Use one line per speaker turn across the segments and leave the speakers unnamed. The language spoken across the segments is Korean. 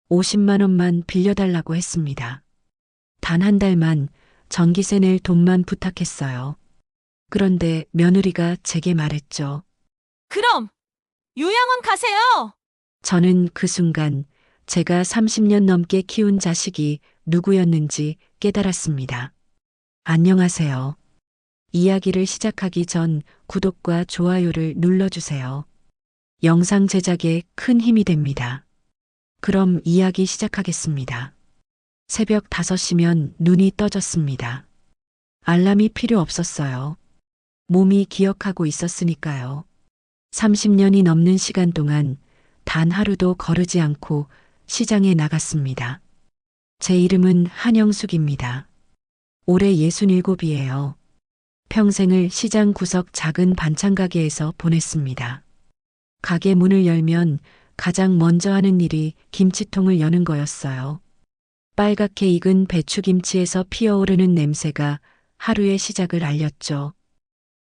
50만 원만 빌려달라고 했습니다. 단 한 달만 전기세 낼 돈만 부탁했어요. 그런데 며느리가 제게 말했죠.
그럼 요양원 가세요.
저는 그 순간 제가 30년 넘게 키운 자식이 누구였는지 깨달았습니다. 안녕하세요. 이야기를 시작하기 전 구독과 좋아요를 눌러주세요. 영상 제작에 큰 힘이 됩니다. 그럼 이야기 시작하겠습니다. 새벽 5시면 눈이 떠졌습니다. 알람이 필요 없었어요. 몸이 기억하고 있었으니까요. 30년이 넘는 시간 동안 단 하루도 거르지 않고 시장에 나갔습니다. 제 이름은 한영숙입니다. 올해 67이에요. 평생을 시장 구석 작은 반찬 가게에서 보냈습니다. 가게 문을 열면 가장 먼저 하는 일이 김치통을 여는 거였어요. 빨갛게 익은 배추김치에서 피어오르는 냄새가 하루의 시작을 알렸죠.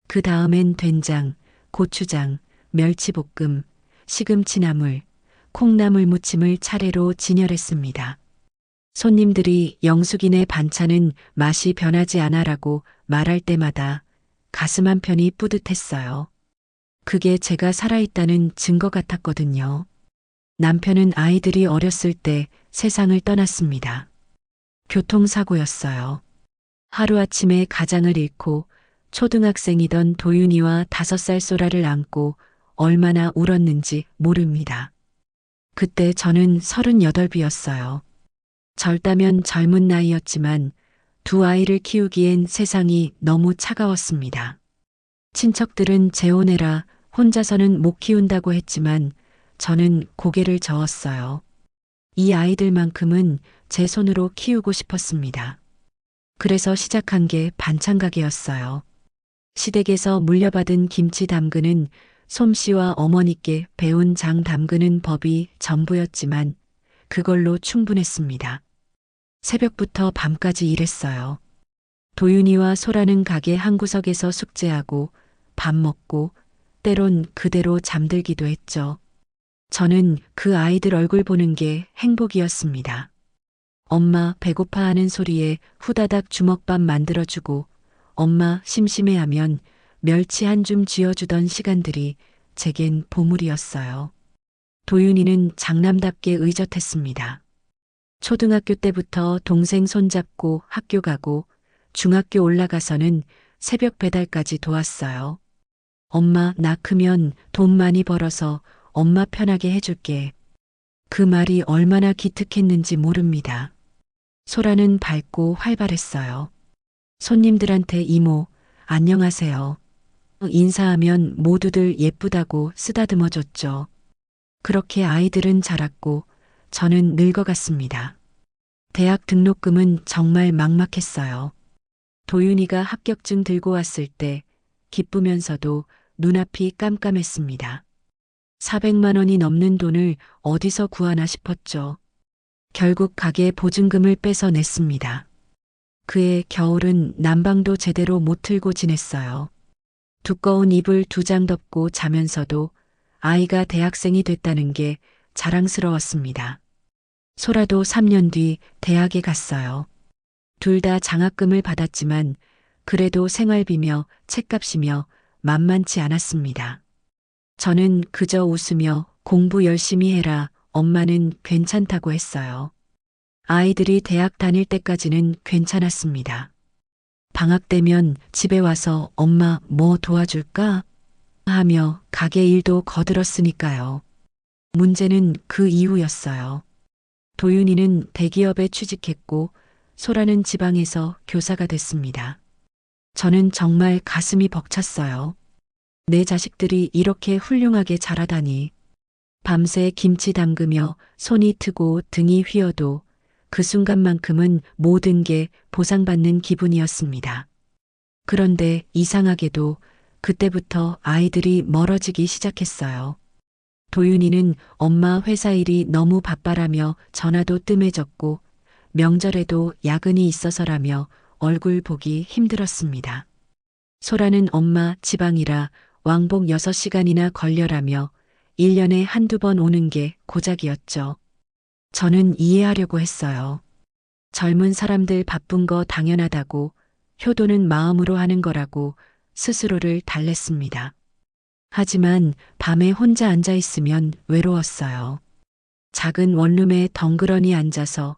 그 다음엔 된장, 고추장, 멸치볶음, 시금치나물, 콩나물 무침을 차례로 진열했습니다. 손님들이 영숙이네 반찬은 맛이 변하지 않아라고 말할 때마다 가슴 한편이 뿌듯했어요. 그게 제가 살아있다는 증거 같았거든요. 남편은 아이들이 어렸을 때 세상을 떠났습니다. 교통사고였어요. 하루아침에 가장을 잃고 초등학생이던 도윤이와 5살 소라를 안고 얼마나 울었는지 모릅니다. 그때 저는 38이었어요. 젊다면 젊은 나이였지만 두 아이를 키우기엔 세상이 너무 차가웠습니다. 친척들은 재혼해라 혼자서는 못 키운다고 했지만 저는 고개를 저었어요. 이 아이들만큼은 제 손으로 키우고 싶었습니다. 그래서 시작한 게 반찬 가게였어요. 시댁에서 물려받은 김치 담그는 솜씨와 어머니께 배운 장 담그는 법이 전부였지만 그걸로 충분했습니다. 새벽부터 밤까지 일했어요. 도윤이와 소라는 가게 한 구석에서 숙제하고 밥 먹고 때론 그대로 잠들기도 했죠. 저는 그 아이들 얼굴 보는 게 행복이었습니다. 엄마 배고파 하는 소리에 후다닥 주먹밥 만들어주고 엄마 심심해하면 멸치 한 줌 쥐어주던 시간들이 제겐 보물이었어요. 도윤이는 장남답게 의젓했습니다. 초등학교 때부터 동생 손잡고 학교 가고 중학교 올라가서는 새벽 배달까지 도왔어요. 엄마 나 크면 돈 많이 벌어서 엄마 편하게 해줄게. 그 말이 얼마나 기특했는지 모릅니다. 소라는 밝고 활발했어요. 손님들한테 이모, 안녕하세요. 인사하면 모두들 예쁘다고 쓰다듬어줬죠. 그렇게 아이들은 자랐고 저는 늙어갔습니다. 대학 등록금은 정말 막막했어요. 도윤이가 합격증 들고 왔을 때 기쁘면서도 눈앞이 깜깜했습니다. 400만 원이 넘는 돈을 어디서 구하나 싶었죠. 결국 가게 보증금을 빼서 냈습니다. 그해 겨울은 난방도 제대로 못 틀고 지냈어요. 두꺼운 이불 2장 덮고 자면서도 아이가 대학생이 됐다는 게 자랑스러웠습니다. 소라도 3년 뒤 대학에 갔어요. 둘 다 장학금을 받았지만 그래도 생활비며 책값이며 만만치 않았습니다. 저는 그저 웃으며 공부 열심히 해라, 엄마는 괜찮다고 했어요. 아이들이 대학 다닐 때까지는 괜찮았습니다. 방학 되면 집에 와서 엄마 뭐 도와줄까? 하며 가게 일도 거들었으니까요. 문제는 그 이후였어요. 도윤이는 대기업에 취직했고 소라는 지방에서 교사가 됐습니다. 저는 정말 가슴이 벅찼어요. 내 자식들이 이렇게 훌륭하게 자라다니. 밤새 김치 담그며 손이 트고 등이 휘어도 그 순간만큼은 모든 게 보상받는 기분이었습니다. 그런데 이상하게도 그때부터 아이들이 멀어지기 시작했어요. 도윤이는 엄마 회사 일이 너무 바빠라며 전화도 뜸해졌고 명절에도 야근이 있어서라며 얼굴 보기 힘들었습니다. 소라는 엄마 지방이라 왕복 6시간이나 걸려라며 1년에 한두 번 오는 게 고작이었죠. 저는 이해하려고 했어요. 젊은 사람들 바쁜 거 당연하다고, 효도는 마음으로 하는 거라고 스스로를 달랬습니다. 하지만 밤에 혼자 앉아 있으면 외로웠어요. 작은 원룸에 덩그러니 앉아서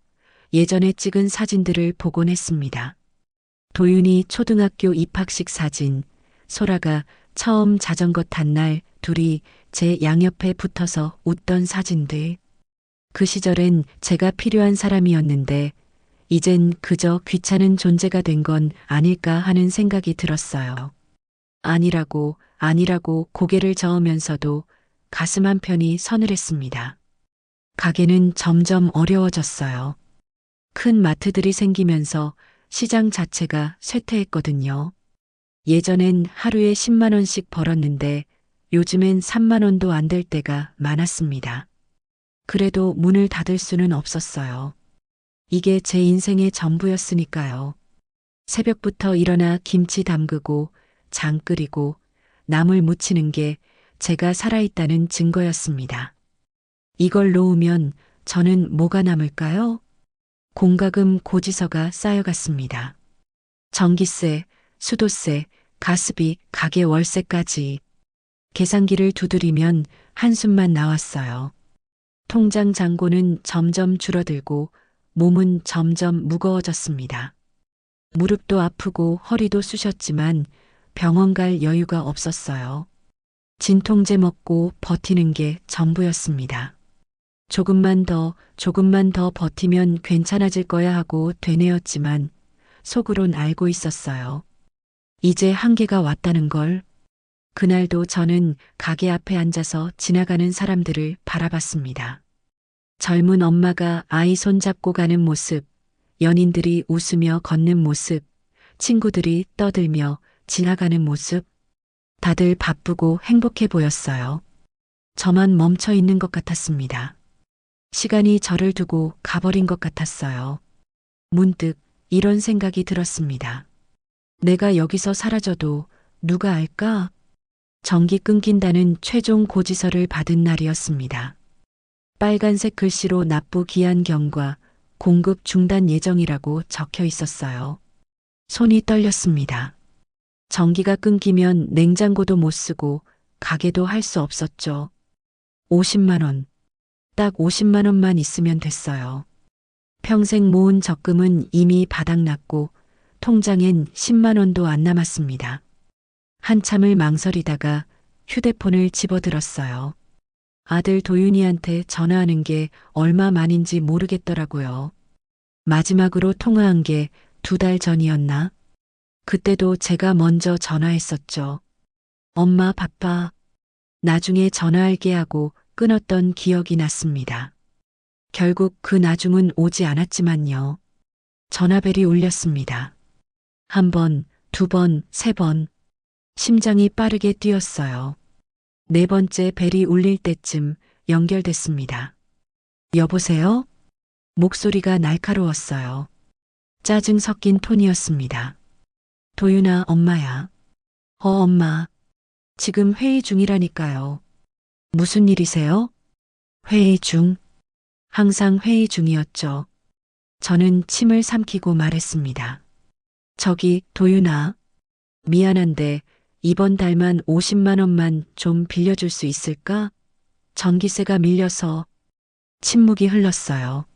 예전에 찍은 사진들을 보곤 했습니다. 도윤이 초등학교 입학식 사진, 소라가 처음 자전거 탄 날 둘이 제 양옆에 붙어서 웃던 사진들. 그 시절엔 제가 필요한 사람이었는데 이젠 그저 귀찮은 존재가 된 건 아닐까 하는 생각이 들었어요. 아니라고 고개를 저으면서도 가슴 한편이 서늘했습니다. 가게는 점점 어려워졌어요. 큰 마트들이 생기면서 시장 자체가 쇠퇴했거든요. 예전엔 하루에 10만 원씩 벌었는데 요즘엔 3만 원도 안 될 때가 많았습니다. 그래도 문을 닫을 수는 없었어요. 이게 제 인생의 전부였으니까요. 새벽부터 일어나 김치 담그고 장 끓이고 나물 무치는 게 제가 살아있다는 증거였습니다. 이걸 놓으면 저는 뭐가 남을까요? 공과금 고지서가 쌓여갔습니다. 전기세, 수도세, 가스비, 가게 월세까지. 계산기를 두드리면 한숨만 나왔어요. 통장 잔고는 점점 줄어들고 몸은 점점 무거워졌습니다. 무릎도 아프고 허리도 쑤셨지만 병원 갈 여유가 없었어요. 진통제 먹고 버티는 게 전부였습니다. 조금만 더 버티면 괜찮아질 거야 하고 되뇌었지만 속으론 알고 있었어요. 이제 한계가 왔다는 걸. 그날도 저는 가게 앞에 앉아서 지나가는 사람들을 바라봤습니다. 젊은 엄마가 아이 손잡고 가는 모습, 연인들이 웃으며 걷는 모습, 친구들이 떠들며 지나가는 모습. 다들 바쁘고 행복해 보였어요. 저만 멈춰 있는 것 같았습니다. 시간이 저를 두고 가버린 것 같았어요. 문득 이런 생각이 들었습니다. 내가 여기서 사라져도 누가 알까? 전기 끊긴다는 최종 고지서를 받은 날이었습니다. 빨간색 글씨로 납부 기한 경과 공급 중단 예정이라고 적혀 있었어요. 손이 떨렸습니다. 전기가 끊기면 냉장고도 못 쓰고 가게도 할 수 없었죠. 50만 원. 딱 50만 원만 있으면 됐어요. 평생 모은 적금은 이미 바닥났고 통장엔 10만 원도 안 남았습니다. 한참을 망설이다가 휴대폰을 집어들었어요. 아들 도윤이한테 전화하는 게 얼마 만인지 모르겠더라고요. 마지막으로 통화한 게 2달 전이었나? 그때도 제가 먼저 전화했었죠. 엄마 바빠. 나중에 전화할게 하고 끊었던 기억이 났습니다. 결국 그 나중은 오지 않았지만요. 전화벨이 울렸습니다. 1번, 2번, 3번. 심장이 빠르게 뛰었어요. 4번째 벨이 울릴 때쯤 연결됐습니다. 여보세요? 목소리가 날카로웠어요. 짜증 섞인 톤이었습니다. 도윤아, 엄마야. 엄마. 지금 회의 중이라니까요. 무슨 일이세요? 회의 중. 항상 회의 중이었죠. 저는 침을 삼키고 말했습니다. 저기, 도윤아. 미안한데 이번 달만 50만 원만 좀 빌려줄 수 있을까? 전기세가 밀려서. 침묵이 흘렀어요.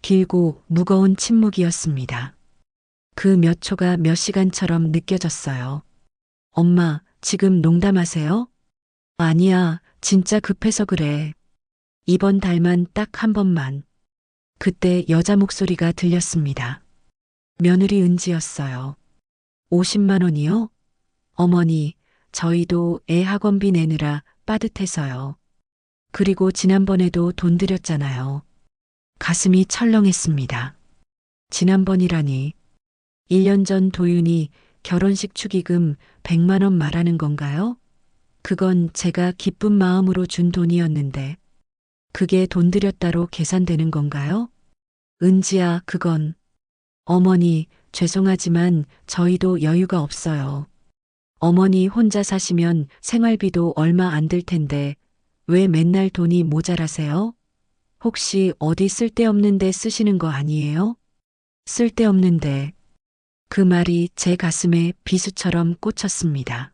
길고 무거운 침묵이었습니다. 그 몇 초가 몇 시간처럼 느껴졌어요. 엄마, 지금 농담하세요? 아니야, 진짜 급해서 그래. 이번 달만 딱 한 번만. 그때 여자 목소리가 들렸습니다. 며느리 은지였어요. 50만 원이요? 어머니, 저희도 애 학원비 내느라 빠듯해서요. 그리고 지난번에도 돈 드렸잖아요. 가슴이 철렁했습니다. 지난번이라니. 1년 전 도윤이 결혼식 축의금 100만 원 말하는 건가요? 그건 제가 기쁜 마음으로 준 돈이었는데 그게 돈 들였다로 계산되는 건가요? 은지야, 그건. 어머니, 죄송하지만 저희도 여유가 없어요. 어머니 혼자 사시면 생활비도 얼마 안 들 텐데 왜 맨날 돈이 모자라세요? 혹시 어디 쓸데없는 데 쓰시는 거 아니에요? 쓸데없는데. 그 말이 제 가슴에 비수처럼 꽂혔습니다.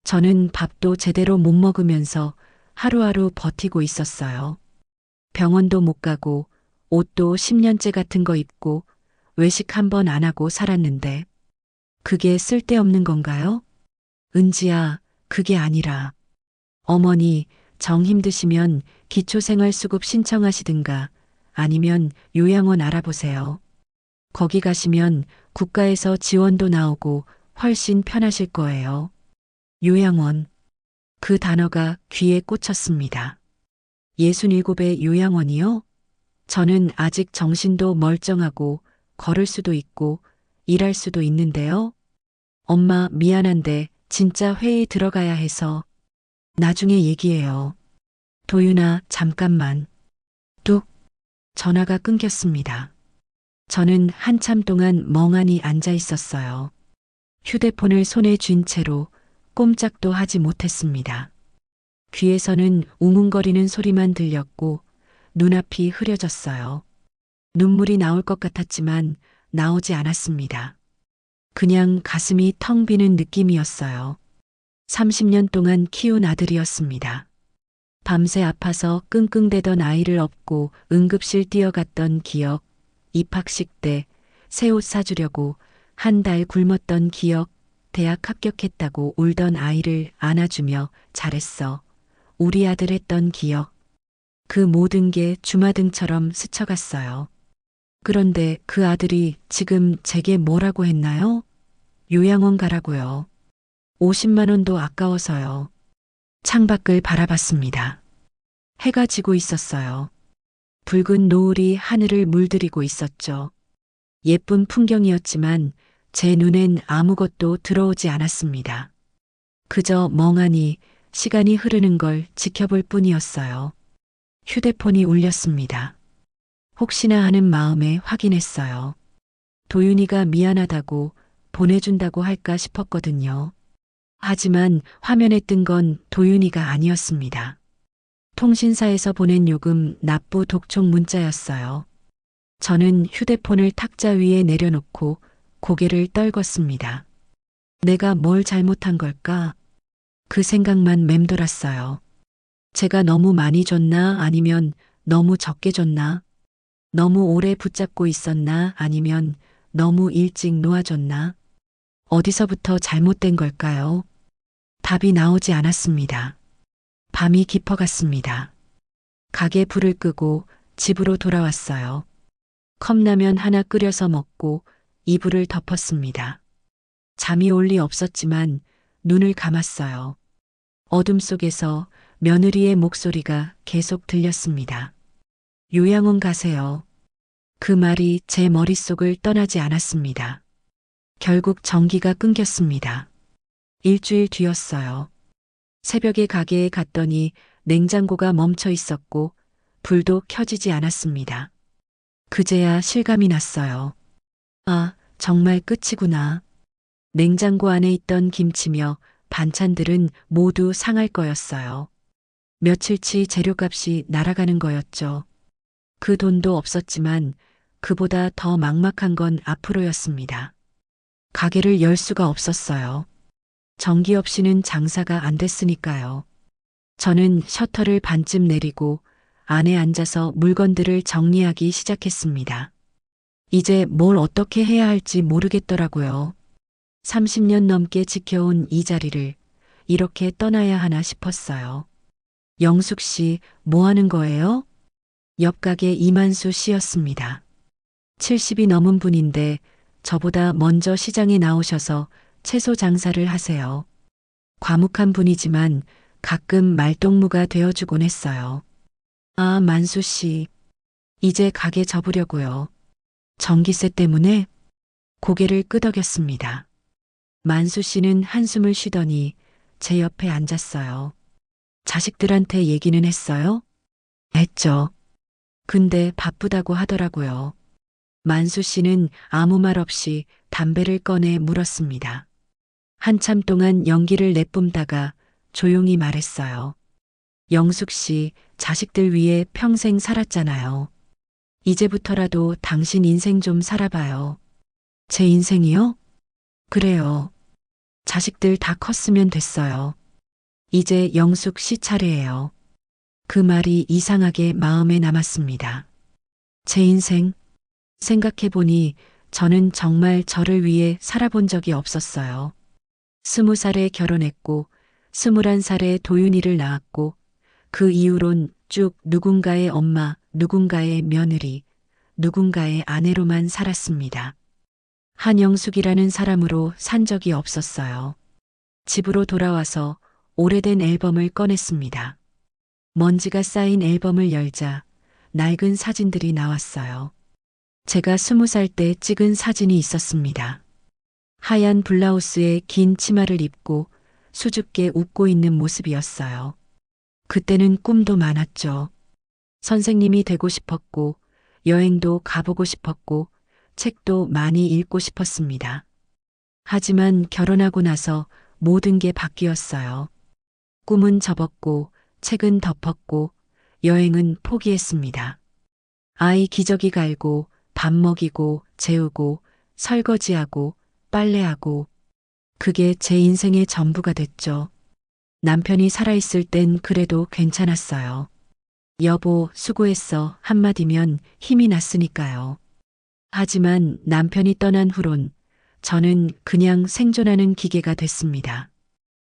저는 밥도 제대로 못 먹으면서 하루하루 버티고 있었어요. 병원도 못 가고 옷도 10년째 같은 거 입고 외식 한 번 안 하고 살았는데 그게 쓸데없는 건가요? 은지야, 그게 아니라 어머니 정 힘드시면 기초생활수급 신청하시든가 아니면 요양원 알아보세요. 거기 가시면 국가에서 지원도 나오고 훨씬 편하실 거예요. 요양원. 그 단어가 귀에 꽂혔습니다. 67의 요양원이요? 저는 아직 정신도 멀쩡하고 걸을 수도 있고 일할 수도 있는데요. 엄마 미안한데 진짜 회의 들어가야 해서 나중에 얘기해요. 도윤아 잠깐만. 뚝. 전화가 끊겼습니다. 저는 한참 동안 멍하니 앉아 있었어요. 휴대폰을 손에 쥔 채로 꼼짝도 하지 못했습니다. 귀에서는 웅웅거리는 소리만 들렸고 눈앞이 흐려졌어요. 눈물이 나올 것 같았지만 나오지 않았습니다. 그냥 가슴이 텅 비는 느낌이었어요. 30년 동안 키운 아들이었습니다. 밤새 아파서 끙끙대던 아이를 업고 응급실 뛰어갔던 기억, 입학식 때 새 옷 사주려고 한 달 굶었던 기억, 대학 합격했다고 울던 아이를 안아주며 잘했어. 우리 아들 했던 기억. 그 모든 게 주마등처럼 스쳐갔어요. 그런데 그 아들이 지금 제게 뭐라고 했나요? 요양원 가라고요. 50만 원도 아까워서요. 창밖을 바라봤습니다. 해가 지고 있었어요. 붉은 노을이 하늘을 물들이고 있었죠. 예쁜 풍경이었지만 제 눈엔 아무것도 들어오지 않았습니다. 그저 멍하니 시간이 흐르는 걸 지켜볼 뿐이었어요. 휴대폰이 울렸습니다. 혹시나 하는 마음에 확인했어요. 도윤이가 미안하다고 보내준다고 할까 싶었거든요. 하지만 화면에 뜬 건 도윤이가 아니었습니다. 통신사에서 보낸 요금 납부 독촉 문자였어요. 저는 휴대폰을 탁자 위에 내려놓고 고개를 떨궜습니다. 내가 뭘 잘못한 걸까? 그 생각만 맴돌았어요. 제가 너무 많이 줬나 아니면 너무 적게 줬나? 너무 오래 붙잡고 있었나 아니면 너무 일찍 놓아줬나? 어디서부터 잘못된 걸까요? 답이 나오지 않았습니다. 밤이 깊어갔습니다. 가게 불을 끄고 집으로 돌아왔어요. 컵라면 하나 끓여서 먹고 이불을 덮었습니다. 잠이 올 리 없었지만 눈을 감았어요. 어둠 속에서 며느리의 목소리가 계속 들렸습니다. 요양원 가세요. 그 말이 제 머릿속을 떠나지 않았습니다. 결국 전기가 끊겼습니다. 일주일 뒤였어요. 새벽에 가게에 갔더니 냉장고가 멈춰 있었고 불도 켜지지 않았습니다. 그제야 실감이 났어요. 아, 정말 끝이구나. 냉장고 안에 있던 김치며 반찬들은 모두 상할 거였어요. 며칠치 재료값이 날아가는 거였죠. 그 돈도 없었지만 그보다 더 막막한 건 앞으로였습니다. 가게를 열 수가 없었어요. 전기 없이는 장사가 안 됐으니까요. 저는 셔터를 반쯤 내리고 안에 앉아서 물건들을 정리하기 시작했습니다. 이제 뭘 어떻게 해야 할지 모르겠더라고요. 30년 넘게 지켜온 이 자리를 이렇게 떠나야 하나 싶었어요. 영숙 씨, 뭐 하는 거예요? 옆 가게 이만수 씨였습니다. 70이 넘은 분인데 저보다 먼저 시장에 나오셔서 채소 장사를 하세요. 과묵한 분이지만 가끔 말동무가 되어주곤 했어요. 아, 만수 씨. 이제 가게 접으려고요. 전기세 때문에 고개를 끄덕였습니다. 만수 씨는 한숨을 쉬더니 제 옆에 앉았어요. 자식들한테 얘기는 했어요? 했죠. 근데 바쁘다고 하더라고요. 만수 씨는 아무 말 없이 담배를 꺼내 물었습니다. 한참 동안 연기를 내뿜다가 조용히 말했어요. 영숙 씨, 자식들 위해 평생 살았잖아요. 이제부터라도 당신 인생 좀 살아봐요. 제 인생이요? 그래요. 자식들 다 컸으면 됐어요. 이제 영숙 씨 차례예요. 그 말이 이상하게 마음에 남았습니다. 제 인생, 생각해보니 저는 정말 저를 위해 살아본 적이 없었어요. 20살에 결혼했고, 21살에 도윤이를 낳았고, 그 이후론 쭉 누군가의 엄마, 누군가의 며느리, 누군가의 아내로만 살았습니다. 한영숙이라는 사람으로 산 적이 없었어요. 집으로 돌아와서 오래된 앨범을 꺼냈습니다. 먼지가 쌓인 앨범을 열자 낡은 사진들이 나왔어요. 제가 20살 때 찍은 사진이 있었습니다. 하얀 블라우스에 긴 치마를 입고 수줍게 웃고 있는 모습이었어요. 그때는 꿈도 많았죠. 선생님이 되고 싶었고, 여행도 가보고 싶었고, 책도 많이 읽고 싶었습니다. 하지만 결혼하고 나서 모든 게 바뀌었어요. 꿈은 접었고, 책은 덮었고, 여행은 포기했습니다. 아이 기저귀 갈고, 밥 먹이고, 재우고, 설거지하고, 빨래하고, 그게 제 인생의 전부가 됐죠. 남편이 살아있을 땐 그래도 괜찮았어요. 여보, 수고했어. 한마디면 힘이 났으니까요. 하지만 남편이 떠난 후론 저는 그냥 생존하는 기계가 됐습니다.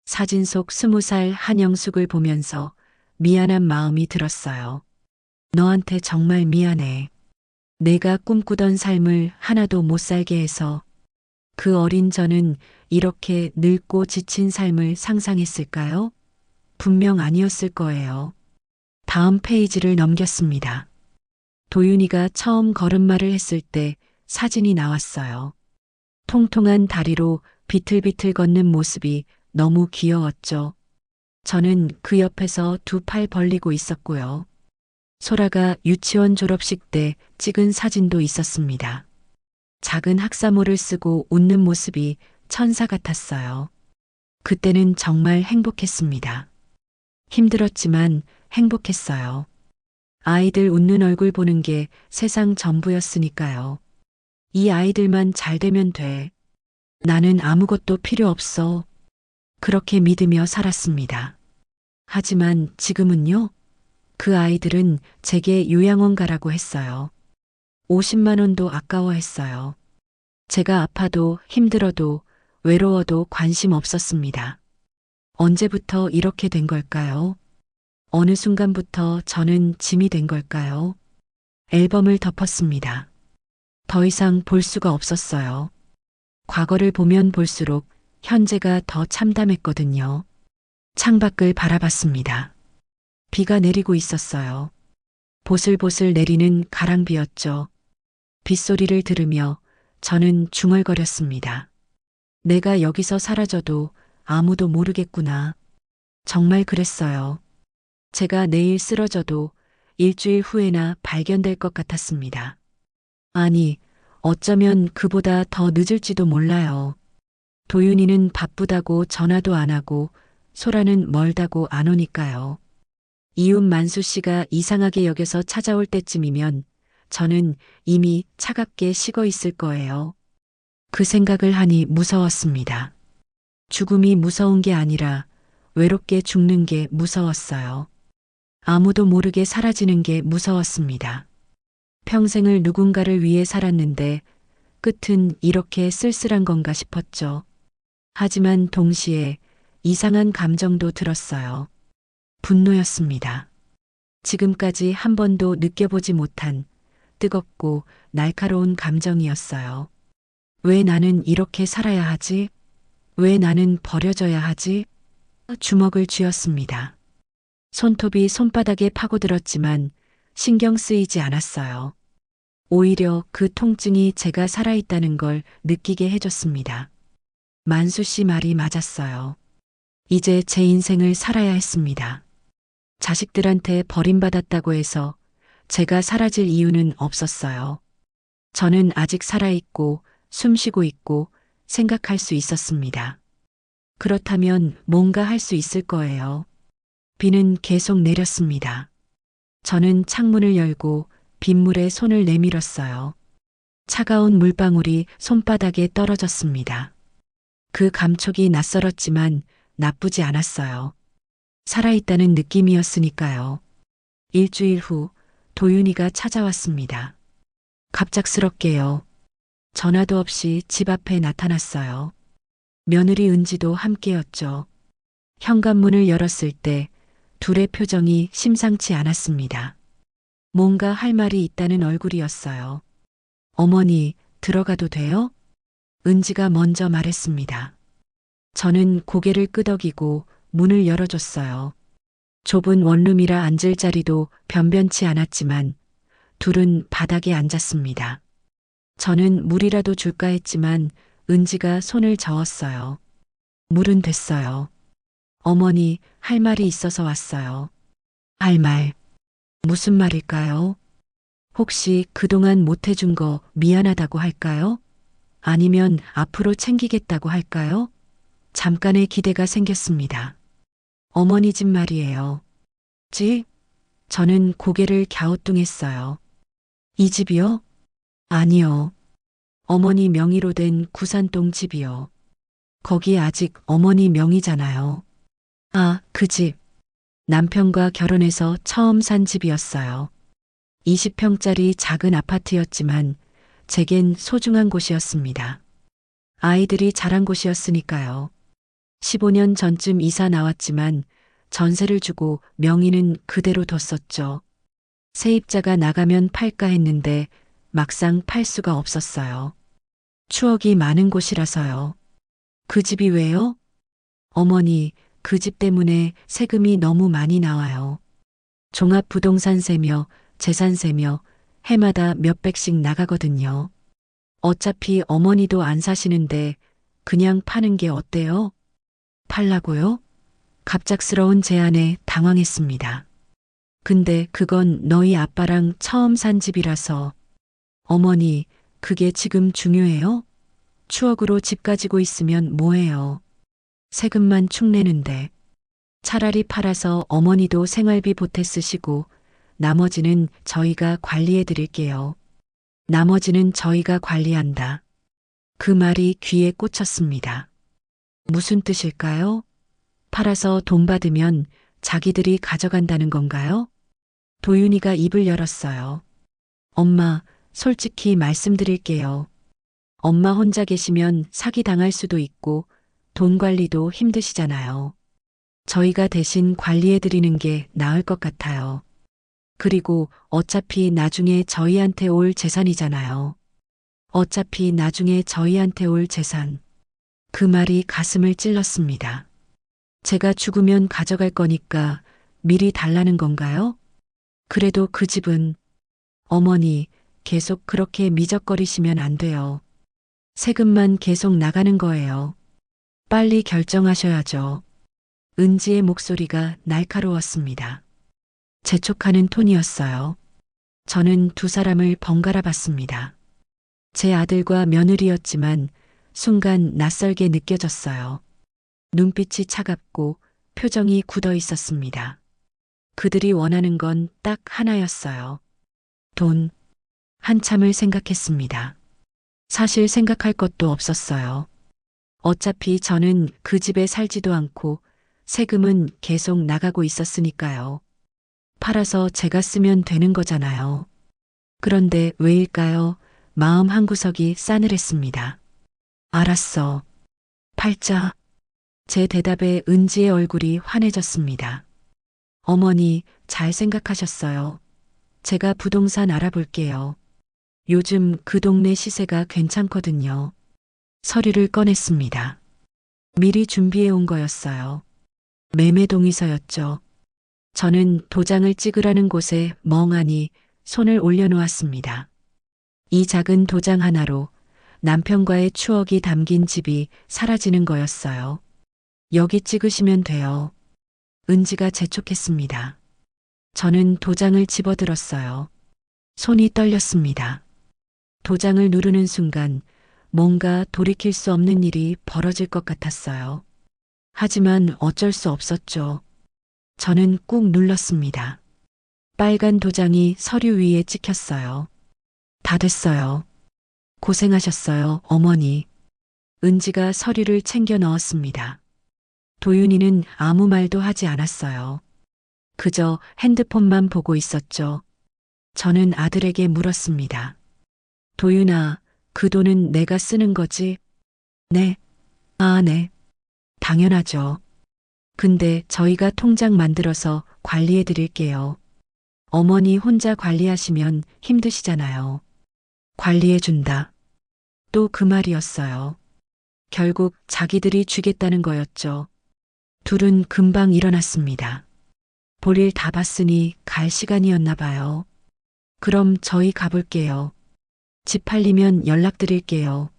사진 속 20살 한영숙을 보면서 미안한 마음이 들었어요. 너한테 정말 미안해. 내가 꿈꾸던 삶을 하나도 못 살게 해서 그 어린 저는 이렇게 늙고 지친 삶을 상상했을까요? 분명 아니었을 거예요. 다음 페이지를 넘겼습니다. 도윤이가 처음 걸음마를 했을 때 사진이 나왔어요. 통통한 다리로 비틀비틀 걷는 모습이 너무 귀여웠죠. 저는 그 옆에서 두 팔 벌리고 있었고요. 소라가 유치원 졸업식 때 찍은 사진도 있었습니다. 작은 학사모를 쓰고 웃는 모습이 천사 같았어요. 그때는 정말 행복했습니다. 힘들었지만 행복했어요. 아이들 웃는 얼굴 보는 게 세상 전부였으니까요. 이 아이들만 잘 되면 돼. 나는 아무것도 필요 없어. 그렇게 믿으며 살았습니다. 하지만 지금은요? 그 아이들은 제게 요양원 가라고 했어요. 50만 원도 아까워했어요. 제가 아파도 힘들어도 외로워도 관심 없었습니다. 언제부터 이렇게 된 걸까요? 어느 순간부터 저는 짐이 된 걸까요? 앨범을 덮었습니다. 더 이상 볼 수가 없었어요. 과거를 보면 볼수록 현재가 더 참담했거든요. 창밖을 바라봤습니다. 비가 내리고 있었어요. 보슬보슬 내리는 가랑비였죠. 빗소리를 들으며 저는 중얼거렸습니다. 내가 여기서 사라져도 아무도 모르겠구나. 정말 그랬어요. 제가 내일 쓰러져도 일주일 후에나 발견될 것 같았습니다. 아니, 어쩌면 그보다 더 늦을지도 몰라요. 도윤이는 바쁘다고 전화도 안 하고 소라는 멀다고 안 오니까요. 이웃 만수 씨가 이상하게 여겨서 찾아올 때쯤이면 저는 이미 차갑게 식어 있을 거예요. 그 생각을 하니 무서웠습니다. 죽음이 무서운 게 아니라 외롭게 죽는 게 무서웠어요. 아무도 모르게 사라지는 게 무서웠습니다. 평생을 누군가를 위해 살았는데 끝은 이렇게 쓸쓸한 건가 싶었죠. 하지만 동시에 이상한 감정도 들었어요. 분노였습니다. 지금까지 한 번도 느껴보지 못한 뜨겁고 날카로운 감정이었어요. 왜 나는 이렇게 살아야 하지? 왜 나는 버려져야 하지? 주먹을 쥐었습니다. 손톱이 손바닥에 파고들었지만 신경 쓰이지 않았어요. 오히려 그 통증이 제가 살아있다는 걸 느끼게 해줬습니다. 만수 씨 말이 맞았어요. 이제 제 인생을 살아야 했습니다. 자식들한테 버림받았다고 해서 제가 사라질 이유는 없었어요. 저는 아직 살아있고 숨쉬고 있고 생각할 수 있었습니다. 그렇다면 뭔가 할 수 있을 거예요. 비는 계속 내렸습니다. 저는 창문을 열고 빗물에 손을 내밀었어요. 차가운 물방울이 손바닥에 떨어졌습니다. 그 감촉이 낯설었지만 나쁘지 않았어요. 살아있다는 느낌이었으니까요. 일주일 후 도윤이가 찾아왔습니다. 갑작스럽게요. 전화도 없이 집 앞에 나타났어요. 며느리 은지도 함께였죠. 현관문을 열었을 때 둘의 표정이 심상치 않았습니다. 뭔가 할 말이 있다는 얼굴이었어요. 어머니, 들어가도 돼요? 은지가 먼저 말했습니다. 저는 고개를 끄덕이고 문을 열어줬어요. 좁은 원룸이라 앉을 자리도 변변치 않았지만 둘은 바닥에 앉았습니다. 저는 물이라도 줄까 했지만 은지가 손을 저었어요. 물은 됐어요. 어머니, 할 말이 있어서 왔어요. 할 말. 무슨 말일까요? 혹시 그동안 못해준 거 미안하다고 할까요? 아니면 앞으로 챙기겠다고 할까요? 잠깐의 기대가 생겼습니다. 어머니 집 말이에요. 집? 저는 고개를 갸우뚱했어요. 이 집이요? 아니요. 어머니 명의로 된 구산동 집이요. 거기 아직 어머니 명의잖아요. 아, 그 집. 남편과 결혼해서 처음 산 집이었어요. 20평짜리 작은 아파트였지만 제겐 소중한 곳이었습니다. 아이들이 자란 곳이었으니까요. 15년 전쯤 이사 나왔지만 전세를 주고 명의는 그대로 뒀었죠. 세입자가 나가면 팔까 했는데 막상 팔 수가 없었어요. 추억이 많은 곳이라서요. 그 집이 왜요? 어머니, 그 집 때문에 세금이 너무 많이 나와요. 종합부동산세며 재산세며 해마다 몇백씩 나가거든요. 어차피 어머니도 안 사시는데 그냥 파는 게 어때요? 팔라고요? 갑작스러운 제안에 당황했습니다. 근데 그건 너희 아빠랑 처음 산 집이라서. 어머니, 그게 지금 중요해요? 추억으로 집 가지고 있으면 뭐해요? 세금만 축 내는데. 차라리 팔아서 어머니도 생활비 보태 쓰시고 나머지는 저희가 관리해 드릴게요. 나머지는 저희가 관리한다. 그 말이 귀에 꽂혔습니다. 무슨 뜻일까요? 팔아서 돈 받으면 자기들이 가져간다는 건가요? 도윤이가 입을 열었어요. 엄마, 솔직히 말씀드릴게요. 엄마 혼자 계시면 사기당할 수도 있고 돈 관리도 힘드시잖아요. 저희가 대신 관리해드리는 게 나을 것 같아요. 그리고 어차피 나중에 저희한테 올 재산이잖아요. 어차피 나중에 저희한테 올 재산. 그 말이 가슴을 찔렀습니다. 제가 죽으면 가져갈 거니까 미리 달라는 건가요? 그래도 그 집은. 어머니, 계속 그렇게 미적거리시면 안 돼요. 세금만 계속 나가는 거예요. 빨리 결정하셔야죠. 은지의 목소리가 날카로웠습니다. 재촉하는 톤이었어요. 저는 두 사람을 번갈아 봤습니다. 제 아들과 며느리였지만 순간 낯설게 느껴졌어요. 눈빛이 차갑고 표정이 굳어 있었습니다. 그들이 원하는 건 딱 하나였어요. 돈. 한참을 생각했습니다. 사실 생각할 것도 없었어요. 어차피 저는 그 집에 살지도 않고 세금은 계속 나가고 있었으니까요. 팔아서 제가 쓰면 되는 거잖아요. 그런데 왜일까요? 마음 한구석이 싸늘했습니다. 알았어. 팔자. 제 대답에 은지의 얼굴이 환해졌습니다. 어머니, 잘 생각하셨어요. 제가 부동산 알아볼게요. 요즘 그 동네 시세가 괜찮거든요. 서류를 꺼냈습니다. 미리 준비해 온 거였어요. 매매 동의서였죠. 저는 도장을 찍으라는 곳에 멍하니 손을 올려놓았습니다. 이 작은 도장 하나로 남편과의 추억이 담긴 집이 사라지는 거였어요. 여기 찍으시면 돼요. 은지가 재촉했습니다. 저는 도장을 집어들었어요. 손이 떨렸습니다. 도장을 누르는 순간 뭔가 돌이킬 수 없는 일이 벌어질 것 같았어요. 하지만 어쩔 수 없었죠. 저는 꾹 눌렀습니다. 빨간 도장이 서류 위에 찍혔어요. 다 됐어요. 고생하셨어요, 어머니. 은지가 서류를 챙겨 넣었습니다. 도윤이는 아무 말도 하지 않았어요. 그저 핸드폰만 보고 있었죠. 저는 아들에게 물었습니다. 도윤아, 그 돈은 내가 쓰는 거지? 네. 아, 네. 당연하죠. 근데 저희가 통장 만들어서 관리해 드릴게요. 어머니 혼자 관리하시면 힘드시잖아요. 관리해 준다. 또 그 말이었어요. 결국 자기들이 주겠다는 거였죠. 둘은 금방 일어났습니다. 볼일 다 봤으니 갈 시간이었나 봐요. 그럼 저희 가볼게요. 집 팔리면 연락드릴게요.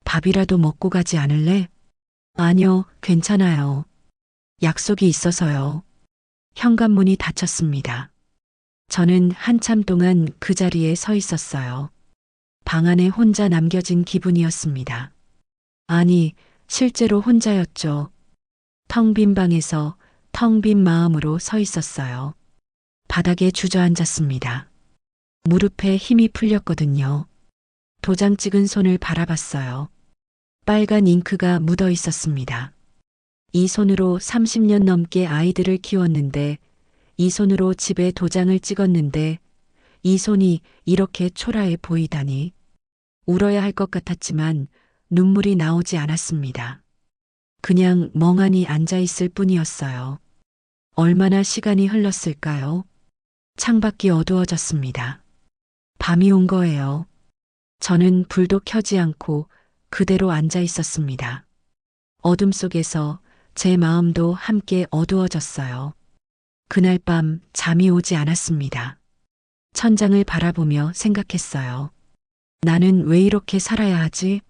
밥이라도 먹고 가지 않을래? 아니요, 괜찮아요. 약속이 있어서요. 현관문이 닫혔습니다. 저는 한참 동안 그 자리에 서 있었어요. 방 안에 혼자 남겨진 기분이었습니다. 아니, 실제로 혼자였죠. 텅 빈 방에서 텅 빈 마음으로 서 있었어요. 바닥에 주저앉았습니다. 무릎에 힘이 풀렸거든요. 도장 찍은 손을 바라봤어요. 빨간 잉크가 묻어 있었습니다. 이 손으로 30년 넘게 아이들을 키웠는데, 이 손으로 집에 도장을 찍었는데, 이 손이 이렇게 초라해 보이다니. 울어야 할 것 같았지만 눈물이 나오지 않았습니다. 그냥 멍하니 앉아 있을 뿐이었어요. 얼마나 시간이 흘렀을까요? 창밖이 어두워졌습니다. 밤이 온 거예요. 저는 불도 켜지 않고 그대로 앉아 있었습니다. 어둠 속에서 제 마음도 함께 어두워졌어요. 그날 밤 잠이 오지 않았습니다. 천장을 바라보며 생각했어요. 나는 왜 이렇게 살아야 하지?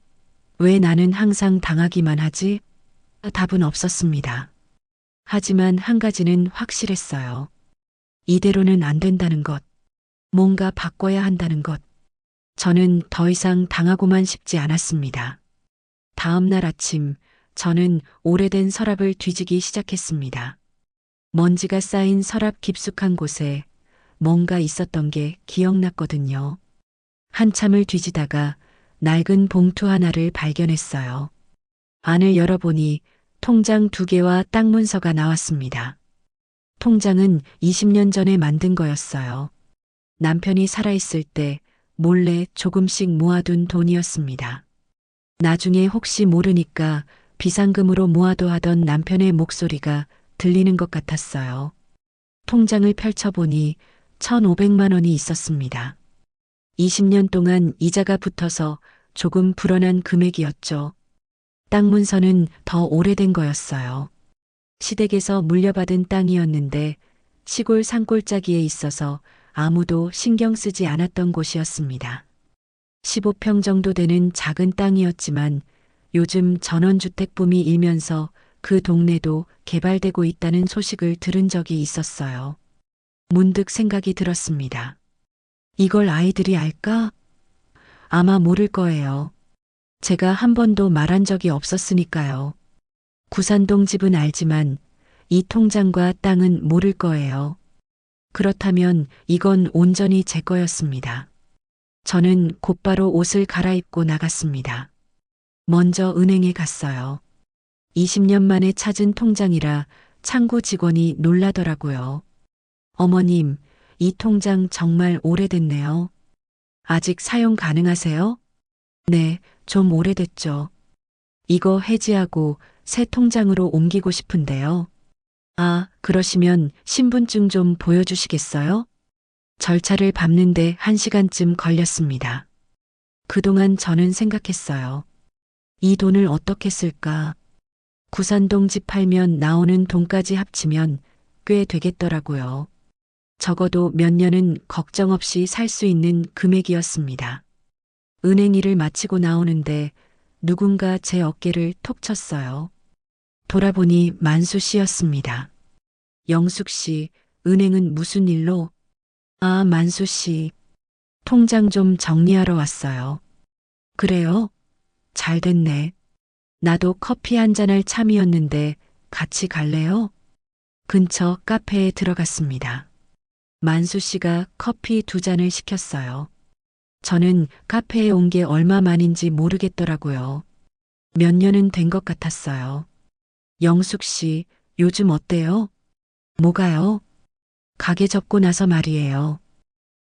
왜 나는 항상 당하기만 하지? 답은 없었습니다. 하지만 한 가지는 확실했어요. 이대로는 안 된다는 것. 뭔가 바꿔야 한다는 것. 저는 더 이상 당하고만 싶지 않았습니다. 다음 날 아침, 저는 오래된 서랍을 뒤지기 시작했습니다. 먼지가 쌓인 서랍 깊숙한 곳에 뭔가 있었던 게 기억났거든요. 한참을 뒤지다가 낡은 봉투 하나를 발견했어요. 안을 열어보니 통장 2개와 땅 문서가 나왔습니다. 통장은 20년 전에 만든 거였어요. 남편이 살아있을 때 몰래 조금씩 모아둔 돈이었습니다. 나중에 혹시 모르니까 비상금으로 모아둬 하던 남편의 목소리가 들리는 것 같았어요. 통장을 펼쳐보니 1,500만 원이 있었습니다. 20년 동안 이자가 붙어서 조금 불어난 금액이었죠. 땅 문서는 더 오래된 거였어요. 시댁에서 물려받은 땅이었는데 시골 산골짜기에 있어서 아무도 신경 쓰지 않았던 곳이었습니다. 15평 정도 되는 작은 땅이었지만 요즘 전원주택 붐이 일면서 그 동네도 개발되고 있다는 소식을 들은 적이 있었어요. 문득 생각이 들었습니다. 이걸 아이들이 알까? 아마 모를 거예요. 제가 한 번도 말한 적이 없었으니까요. 구산동 집은 알지만 이 통장과 땅은 모를 거예요. 그렇다면 이건 온전히 제 거였습니다. 저는 곧바로 옷을 갈아입고 나갔습니다. 먼저 은행에 갔어요. 20년 만에 찾은 통장이라 창구 직원이 놀라더라고요. 어머님, 이 통장 정말 오래됐네요. 아직 사용 가능하세요? 네, 좀 오래됐죠. 이거 해지하고 새 통장으로 옮기고 싶은데요. 아, 그러시면 신분증 좀 보여주시겠어요? 절차를 밟는데 1시간쯤 걸렸습니다. 그동안 저는 생각했어요. 이 돈을 어떻게 쓸까? 구산동 집 팔면 나오는 돈까지 합치면 꽤 되겠더라고요. 적어도 몇 년은 걱정 없이 살 수 있는 금액이었습니다. 은행 일을 마치고 나오는데 누군가 제 어깨를 톡 쳤어요. 돌아보니 만수 씨였습니다. 영숙 씨, 은행은 무슨 일로? 아, 만수 씨. 통장 좀 정리하러 왔어요. 그래요? 잘 됐네. 나도 커피 한잔할 참이었는데 같이 갈래요? 근처 카페에 들어갔습니다. 만수 씨가 커피 2잔을 시켰어요. 저는 카페에 온 게 얼마 만인지 모르겠더라고요. 몇 년은 된 것 같았어요. 영숙 씨, 요즘 어때요? 뭐가요? 가게 접고 나서 말이에요.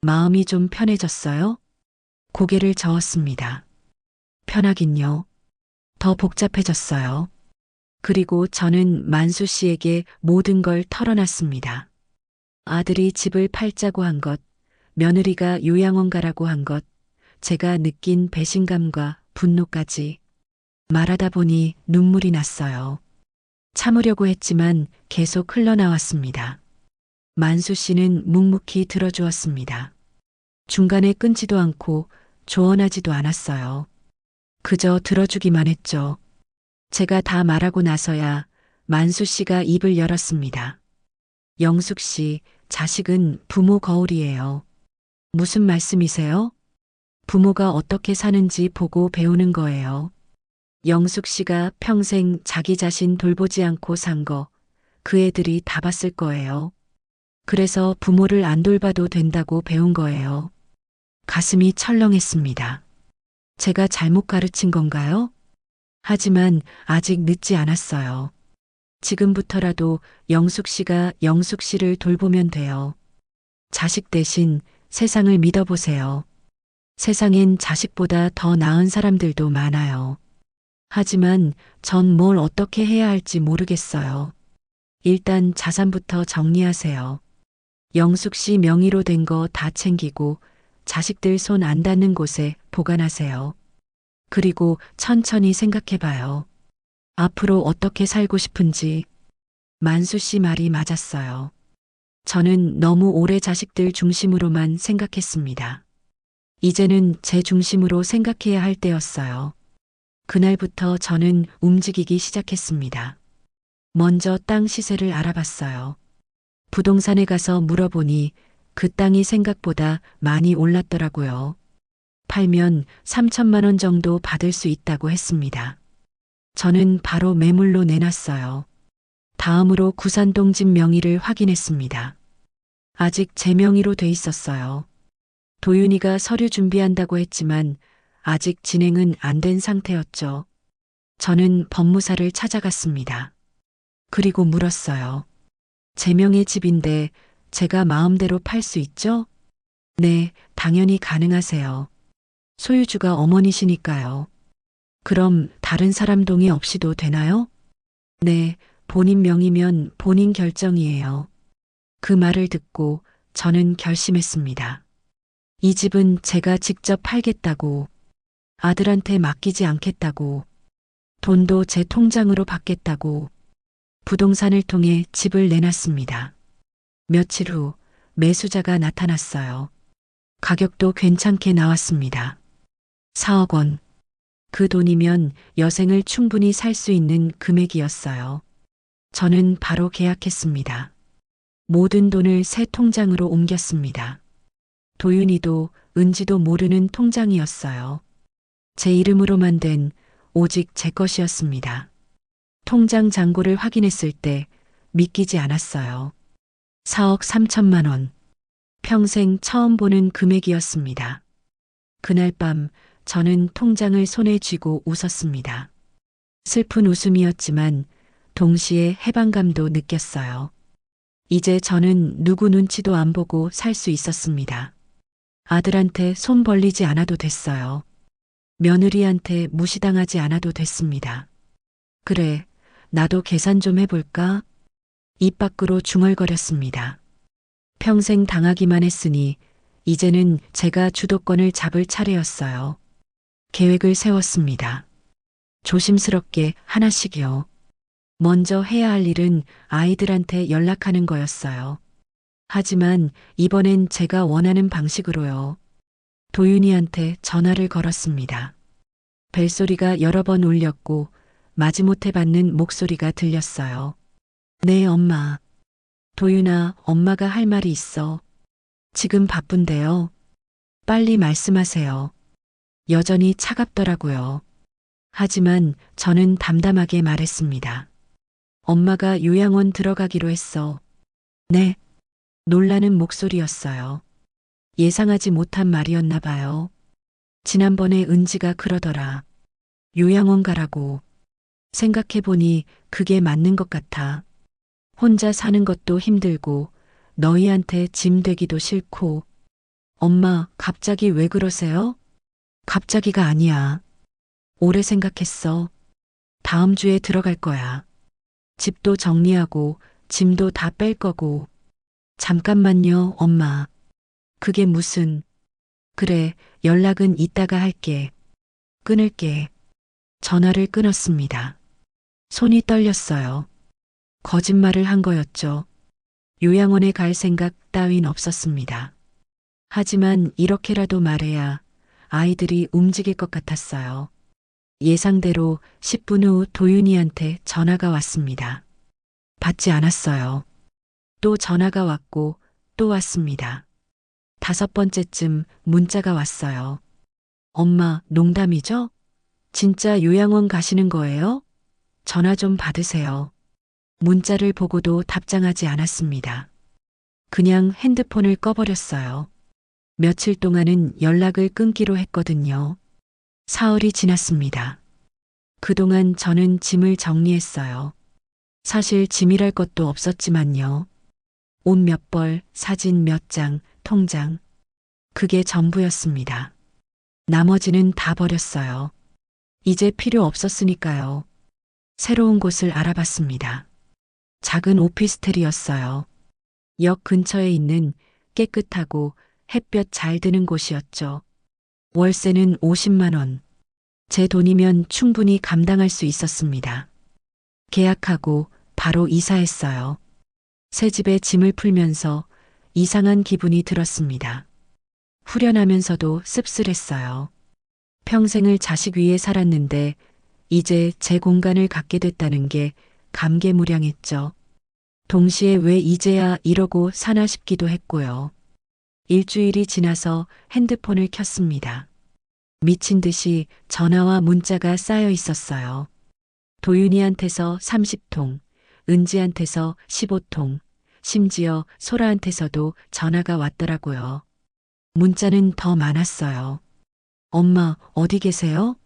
마음이 좀 편해졌어요? 고개를 저었습니다. 편하긴요. 더 복잡해졌어요. 그리고 저는 만수 씨에게 모든 걸 털어놨습니다. 아들이 집을 팔자고 한 것, 며느리가 요양원 가라고 한 것, 제가 느낀 배신감과 분노까지 말하다 보니 눈물이 났어요. 참으려고 했지만 계속 흘러나왔습니다. 만수 씨는 묵묵히 들어주었습니다. 중간에 끊지도 않고 조언하지도 않았어요. 그저 들어주기만 했죠. 제가 다 말하고 나서야 만수 씨가 입을 열었습니다. 영숙 씨, 자식은 부모 거울이에요. 무슨 말씀이세요? 부모가 어떻게 사는지 보고 배우는 거예요. 영숙 씨가 평생 자기 자신 돌보지 않고 산 거, 그 애들이 다 봤을 거예요. 그래서 부모를 안 돌봐도 된다고 배운 거예요. 가슴이 철렁했습니다. 제가 잘못 가르친 건가요? 하지만 아직 늦지 않았어요. 지금부터라도 영숙 씨가 영숙 씨를 돌보면 돼요. 자식 대신 세상을 믿어보세요. 세상엔 자식보다 더 나은 사람들도 많아요. 하지만 전 뭘 어떻게 해야 할지 모르겠어요. 일단 자산부터 정리하세요. 영숙 씨 명의로 된 거 다 챙기고 자식들 손 안 닿는 곳에 보관하세요. 그리고 천천히 생각해봐요. 앞으로 어떻게 살고 싶은지. 만수 씨 말이 맞았어요. 저는 너무 오래 자식들 중심으로만 생각했습니다. 이제는 제 중심으로 생각해야 할 때였어요. 그날부터 저는 움직이기 시작했습니다. 먼저 땅 시세를 알아봤어요. 부동산에 가서 물어보니 그 땅이 생각보다 많이 올랐더라고요. 팔면 3천만 원 정도 받을 수 있다고 했습니다. 저는 바로 매물로 내놨어요. 다음으로 구산동 집 명의를 확인했습니다. 아직 제 명의로 돼 있었어요. 도윤이가 서류 준비한다고 했지만 아직 진행은 안 된 상태였죠. 저는 법무사를 찾아갔습니다. 그리고 물었어요. 제 명의 집인데 제가 마음대로 팔 수 있죠? 네, 당연히 가능하세요. 소유주가 어머니시니까요. 그럼 다른 사람 동의 없이도 되나요? 네, 본인 명의면 본인 결정이에요. 그 말을 듣고 저는 결심했습니다. 이 집은 제가 직접 팔겠다고, 아들한테 맡기지 않겠다고, 돈도 제 통장으로 받겠다고, 부동산을 통해 집을 내놨습니다. 며칠 후 매수자가 나타났어요. 가격도 괜찮게 나왔습니다. 4억 원. 그 돈이면 여생을 충분히 살 수 있는 금액이었어요. 저는 바로 계약했습니다. 모든 돈을 새 통장으로 옮겼습니다. 도윤이도 은지도 모르는 통장이었어요. 제 이름으로만 된 오직 제 것이었습니다. 통장 잔고를 확인했을 때 믿기지 않았어요. 4억 3천만 원. 평생 처음 보는 금액이었습니다. 그날 밤 저는 통장을 손에 쥐고 웃었습니다. 슬픈 웃음이었지만 동시에 해방감도 느꼈어요. 이제 저는 누구 눈치도 안 보고 살 수 있었습니다. 아들한테 손 벌리지 않아도 됐어요. 며느리한테 무시당하지 않아도 됐습니다. 그래, 나도 계산 좀 해볼까? 입 밖으로 중얼거렸습니다. 평생 당하기만 했으니 이제는 제가 주도권을 잡을 차례였어요. 계획을 세웠습니다. 조심스럽게 하나씩요. 먼저 해야 할 일은 아이들한테 연락하는 거였어요. 하지만 이번엔 제가 원하는 방식으로요. 도윤이한테 전화를 걸었습니다. 벨소리가 여러 번 울렸고 마지못해 받는 목소리가 들렸어요. 네, 엄마. 도윤아, 엄마가 할 말이 있어. 지금 바쁜데요. 빨리 말씀하세요. 여전히 차갑더라고요. 하지만 저는 담담하게 말했습니다. 엄마가 요양원 들어가기로 했어. 네. 놀라는 목소리였어요. 예상하지 못한 말이었나 봐요. 지난번에 은지가 그러더라. 요양원 가라고. 생각해보니 그게 맞는 것 같아. 혼자 사는 것도 힘들고 너희한테 짐 되기도 싫고. 엄마, 갑자기 왜 그러세요? 갑자기가 아니야. 오래 생각했어. 다음 주에 들어갈 거야. 집도 정리하고 짐도 다 뺄 거고. 잠깐만요, 엄마. 그게 무슨. 그래, 연락은 이따가 할게. 끊을게. 전화를 끊었습니다. 손이 떨렸어요. 거짓말을 한 거였죠. 요양원에 갈 생각 따윈 없었습니다. 하지만 이렇게라도 말해야 아이들이 움직일 것 같았어요. 예상대로 10분 후 도윤이한테 전화가 왔습니다. 받지 않았어요. 또 전화가 왔고 또 왔습니다. 5번째쯤 문자가 왔어요. 엄마, 농담이죠? 진짜 요양원 가시는 거예요? 전화 좀 받으세요. 문자를 보고도 답장하지 않았습니다. 그냥 핸드폰을 꺼버렸어요. 며칠 동안은 연락을 끊기로 했거든요. 사흘이 지났습니다. 그동안 저는 짐을 정리했어요. 사실 짐이랄 것도 없었지만요. 옷 몇 벌, 사진 몇 장, 통장. 그게 전부였습니다. 나머지는 다 버렸어요. 이제 필요 없었으니까요. 새로운 곳을 알아봤습니다. 작은 오피스텔이었어요. 역 근처에 있는 깨끗하고 햇볕 잘 드는 곳이었죠. 월세는 50만 원. 제 돈이면 충분히 감당할 수 있었습니다. 계약하고 바로 이사했어요. 새 집에 짐을 풀면서 이상한 기분이 들었습니다. 후련하면서도 씁쓸했어요. 평생을 자식 위해 살았는데 이제 제 공간을 갖게 됐다는 게 감개무량했죠. 동시에 왜 이제야 이러고 사나 싶기도 했고요. 일주일이 지나서 핸드폰을 켰습니다. 미친 듯이 전화와 문자가 쌓여 있었어요. 도윤이한테서 30통, 은지한테서 15통, 심지어 소라한테서도 전화가 왔더라고요. 문자는 더 많았어요. 엄마, 어디 계세요?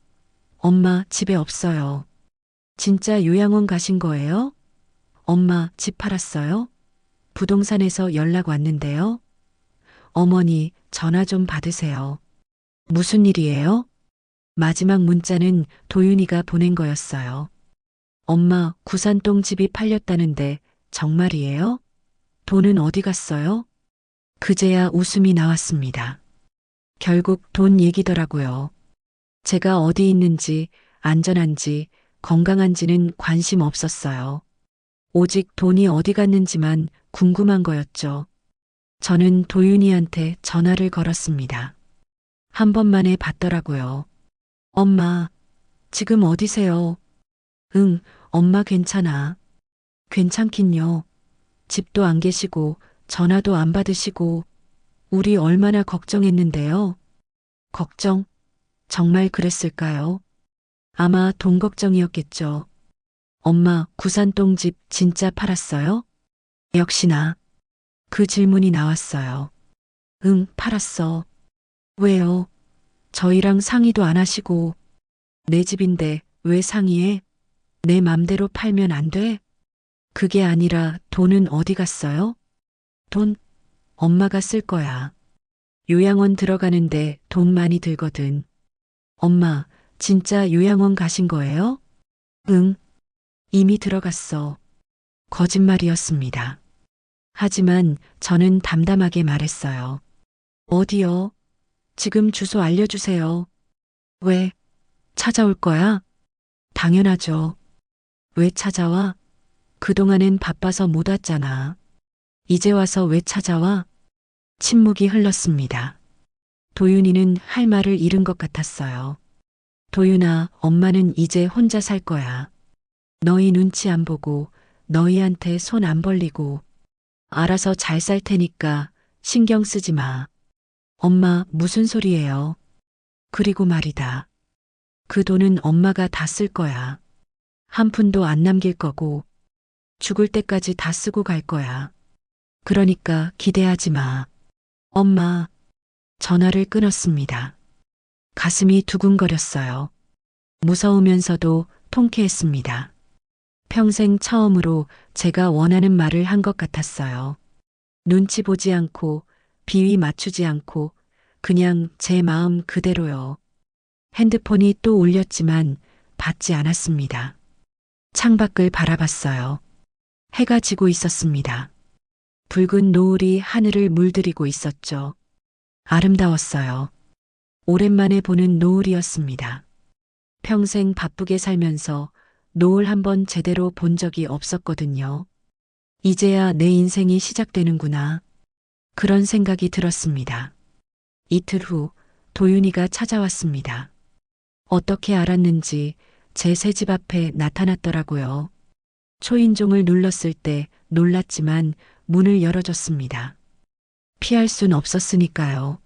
엄마, 집에 없어요. 진짜 요양원 가신 거예요? 엄마, 집 팔았어요? 부동산에서 연락 왔는데요. 어머니, 전화 좀 받으세요. 무슨 일이에요? 마지막 문자는 도윤이가 보낸 거였어요. 엄마, 구산동 집이 팔렸다는데 정말이에요? 돈은 어디 갔어요? 그제야 웃음이 나왔습니다. 결국 돈 얘기더라고요. 제가 어디 있는지, 안전한지, 건강한지는 관심 없었어요. 오직 돈이 어디 갔는지만 궁금한 거였죠. 저는 도윤이한테 전화를 걸었습니다. 한 번만에 받더라고요. 엄마, 지금 어디세요? 응, 엄마 괜찮아. 괜찮긴요. 집도 안 계시고, 전화도 안 받으시고, 우리 얼마나 걱정했는데요. 걱정? 정말 그랬을까요? 아마 돈 걱정이었겠죠. 엄마, 구산동 집 진짜 팔았어요? 역시나. 그 질문이 나왔어요. 응, 팔았어. 왜요? 저희랑 상의도 안 하시고. 내 집인데 왜 상의해? 내 맘대로 팔면 안 돼? 그게 아니라 돈은 어디 갔어요? 돈? 엄마가 쓸 거야. 요양원 들어가는데 돈 많이 들거든. 엄마, 진짜 요양원 가신 거예요? 응, 이미 들어갔어. 거짓말이었습니다. 하지만 저는 담담하게 말했어요. 어디요? 지금 주소 알려주세요. 왜? 찾아올 거야? 당연하죠. 왜 찾아와? 그동안엔 바빠서 못 왔잖아. 이제 와서 왜 찾아와? 침묵이 흘렀습니다. 도윤이는 할 말을 잃은 것 같았어요. 도윤아, 엄마는 이제 혼자 살 거야. 너희 눈치 안 보고, 너희한테 손 안 벌리고, 알아서 잘 살 테니까 신경 쓰지 마. 엄마, 무슨 소리예요? 그리고 말이다. 그 돈은 엄마가 다 쓸 거야. 한 푼도 안 남길 거고, 죽을 때까지 다 쓰고 갈 거야. 그러니까 기대하지 마. 엄마, 전화를 끊었습니다. 가슴이 두근거렸어요. 무서우면서도 통쾌했습니다. 평생 처음으로 제가 원하는 말을 한 것 같았어요. 눈치 보지 않고, 비위 맞추지 않고, 그냥 제 마음 그대로요. 핸드폰이 또 울렸지만 받지 않았습니다. 창밖을 바라봤어요. 해가 지고 있었습니다. 붉은 노을이 하늘을 물들이고 있었죠. 아름다웠어요. 오랜만에 보는 노을이었습니다. 평생 바쁘게 살면서 노을 한번 제대로 본 적이 없었거든요. 이제야 내 인생이 시작되는구나. 그런 생각이 들었습니다. 이틀 후 도윤이가 찾아왔습니다. 어떻게 알았는지 제 새집 앞에 나타났더라고요. 초인종을 눌렀을 때 놀랐지만 문을 열어줬습니다. 피할 순 없었으니까요.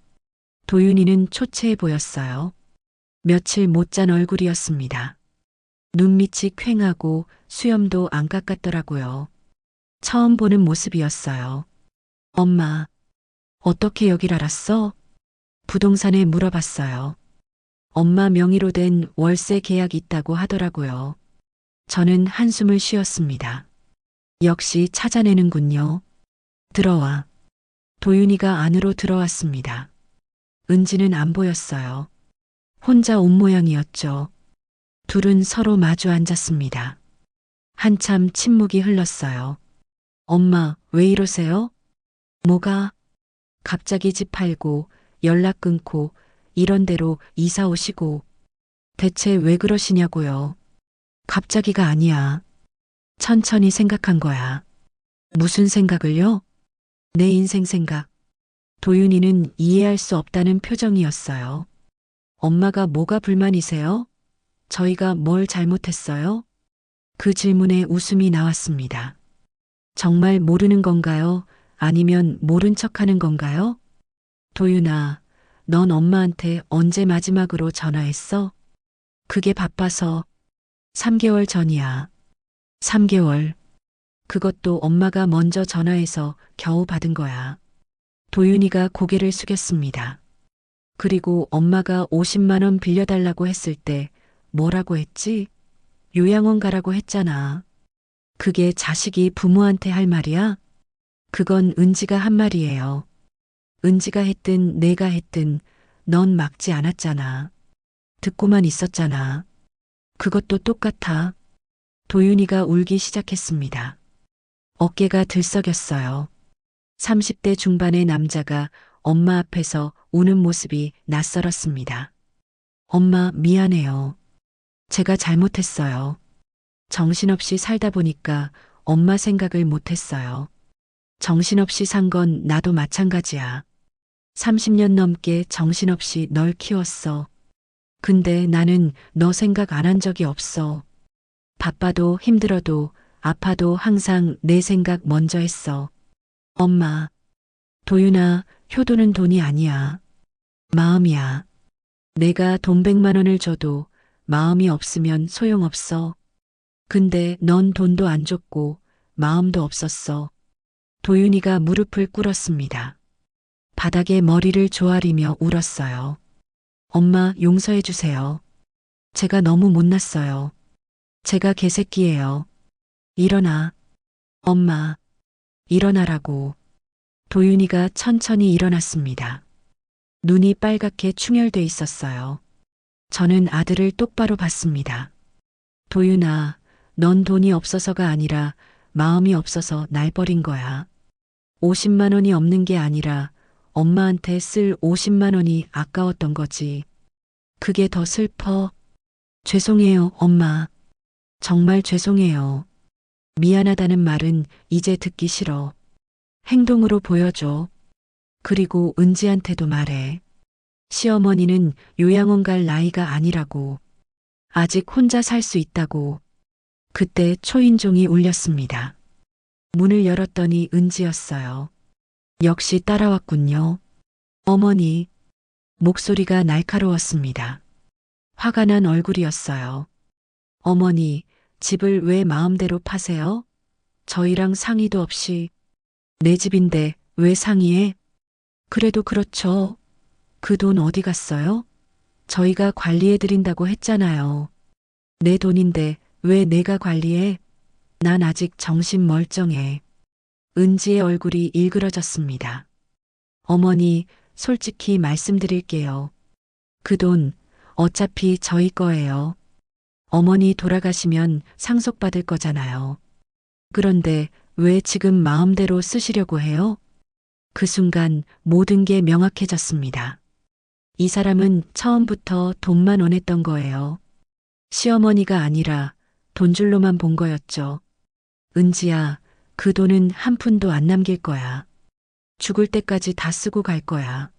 도윤이는 초췌해 보였어요. 며칠 못 잔 얼굴이었습니다. 눈밑이 퀭하고 수염도 안 깎았더라고요. 처음 보는 모습이었어요. 엄마, 어떻게 여길 알았어? 부동산에 물어봤어요. 엄마 명의로 된 월세 계약 있다고 하더라고요. 저는 한숨을 쉬었습니다. 역시 찾아내는군요. 들어와. 도윤이가 안으로 들어왔습니다. 은지는 안 보였어요. 혼자 온 모양이었죠. 둘은 서로 마주 앉았습니다. 한참 침묵이 흘렀어요. 엄마, 왜 이러세요? 뭐가? 갑자기 집 팔고 연락 끊고 이런 데로 이사 오시고 대체 왜 그러시냐고요. 갑자기가 아니야. 천천히 생각한 거야. 무슨 생각을요? 내 인생 생각. 도윤이는 이해할 수 없다는 표정이었어요. 엄마가 뭐가 불만이세요? 저희가 뭘 잘못했어요? 그 질문에 웃음이 나왔습니다. 정말 모르는 건가요? 아니면 모른 척 하는 건가요? 도윤아, 넌 엄마한테 언제 마지막으로 전화했어? 그게 바빠서 3개월 전이야. 3개월. 그것도 엄마가 먼저 전화해서 겨우 받은 거야. 도윤이가 고개를 숙였습니다. 그리고 엄마가 50만 원 빌려달라고 했을 때 뭐라고 했지? 요양원 가라고 했잖아. 그게 자식이 부모한테 할 말이야? 그건 은지가 한 말이에요. 은지가 했든 내가 했든 넌 막지 않았잖아. 듣고만 있었잖아. 그것도 똑같아. 도윤이가 울기 시작했습니다. 어깨가 들썩였어요. 30대 중반의 남자가 엄마 앞에서 우는 모습이 낯설었습니다. 엄마, 미안해요. 제가 잘못했어요. 정신없이 살다 보니까 엄마 생각을 못했어요. 정신없이 산 건 나도 마찬가지야. 30년 넘게 정신없이 널 키웠어. 근데 나는 너 생각 안 한 적이 없어. 바빠도 힘들어도 아파도 항상 내 생각 먼저 했어. 엄마, 도윤아, 효도는 돈이 아니야. 마음이야. 내가 돈 100만 원을 줘도 마음이 없으면 소용없어. 근데 넌 돈도 안 줬고 마음도 없었어. 도윤이가 무릎을 꿇었습니다. 바닥에 머리를 조아리며 울었어요. 엄마, 용서해 주세요. 제가 너무 못났어요. 제가 개새끼예요. 일어나. 엄마, 일어나라고. 도윤이가 천천히 일어났습니다. 눈이 빨갛게 충혈돼 있었어요. 저는 아들을 똑바로 봤습니다. 도윤아, 넌 돈이 없어서가 아니라 마음이 없어서 날 버린 거야. 50만 원이 없는 게 아니라 엄마한테 쓸 50만 원이 아까웠던 거지. 그게 더 슬퍼. 죄송해요, 엄마. 정말 죄송해요. 미안하다는 말은 이제 듣기 싫어. 행동으로 보여줘. 그리고 은지한테도 말해. 시어머니는 요양원 갈 나이가 아니라고. 아직 혼자 살 수 있다고. 그때 초인종이 울렸습니다. 문을 열었더니 은지였어요. 역시 따라왔군요. 어머니. 목소리가 날카로웠습니다. 화가 난 얼굴이었어요. 어머니, 집을 왜 마음대로 파세요? 저희랑 상의도 없이. 내 집인데 왜 상의해? 그래도 그렇죠. 그 돈 어디 갔어요? 저희가 관리해드린다고 했잖아요. 내 돈인데 왜 내가 관리해? 난 아직 정신 멀쩡해. 은지의 얼굴이 일그러졌습니다. 어머니, 솔직히 말씀드릴게요. 그 돈 어차피 저희 거예요. 어머니 돌아가시면 상속받을 거잖아요. 그런데 왜 지금 마음대로 쓰시려고 해요? 그 순간 모든 게 명확해졌습니다. 이 사람은 처음부터 돈만 원했던 거예요. 시어머니가 아니라 돈줄로만 본 거였죠. 은지야, 그 돈은 한 푼도 안 남길 거야. 죽을 때까지 다 쓰고 갈 거야.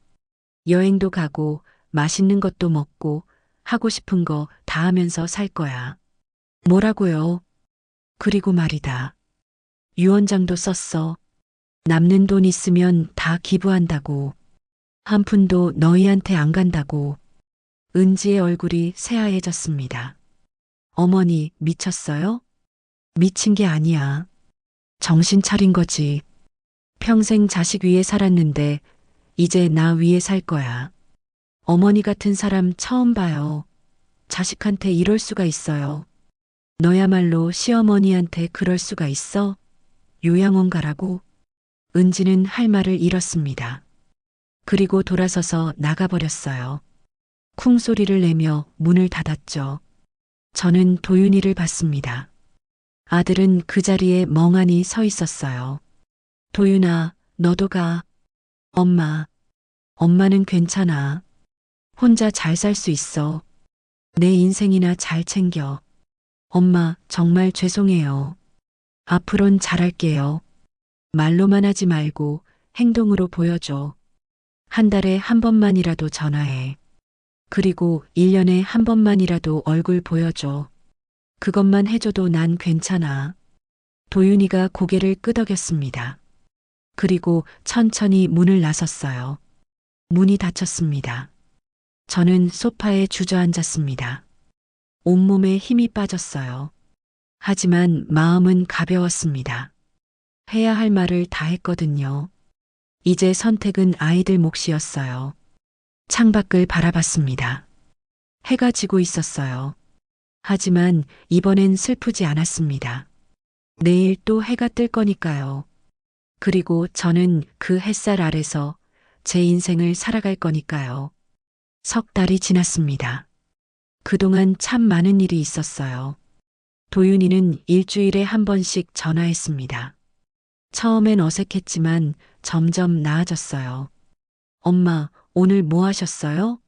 여행도 가고 맛있는 것도 먹고 하고 싶은 거 다 하면서 살 거야. 뭐라고요? 그리고 말이다. 유언장도 썼어. 남는 돈 있으면 다 기부한다고. 한 푼도 너희한테 안 간다고. 은지의 얼굴이 새하얘졌습니다. 어머니, 미쳤어요? 미친 게 아니야. 정신 차린 거지. 평생 자식 위에 살았는데 이제 나 위에 살 거야. 어머니 같은 사람 처음 봐요. 자식한테 이럴 수가 있어요. 너야말로 시어머니한테 그럴 수가 있어? 요양원 가라고? 은지는 할 말을 잃었습니다. 그리고 돌아서서 나가버렸어요. 쿵 소리를 내며 문을 닫았죠. 저는 도윤이를 봤습니다. 아들은 그 자리에 멍하니 서 있었어요. 도윤아, 너도 가. 엄마는 괜찮아. 혼자 잘 살 수 있어. 내 인생이나 잘 챙겨. 엄마, 정말 죄송해요. 앞으론 잘할게요. 말로만 하지 말고 행동으로 보여줘. 한 달에 한 번만이라도 전화해. 그리고 1년에 한 번만이라도 얼굴 보여줘. 그것만 해줘도 난 괜찮아. 도윤이가 고개를 끄덕였습니다. 그리고 천천히 문을 나섰어요. 문이 닫혔습니다. 저는 소파에 주저앉았습니다. 온몸에 힘이 빠졌어요. 하지만 마음은 가벼웠습니다. 해야 할 말을 다 했거든요. 이제 선택은 아이들 몫이었어요. 창밖을 바라봤습니다. 해가 지고 있었어요. 하지만 이번엔 슬프지 않았습니다. 내일 또 해가 뜰 거니까요. 그리고 저는 그 햇살 아래서 제 인생을 살아갈 거니까요. 석 달이 지났습니다. 그동안 참 많은 일이 있었어요. 도윤이는 일주일에 한 번씩 전화했습니다. 처음엔 어색했지만 점점 나아졌어요. 엄마, 오늘 뭐 하셨어요?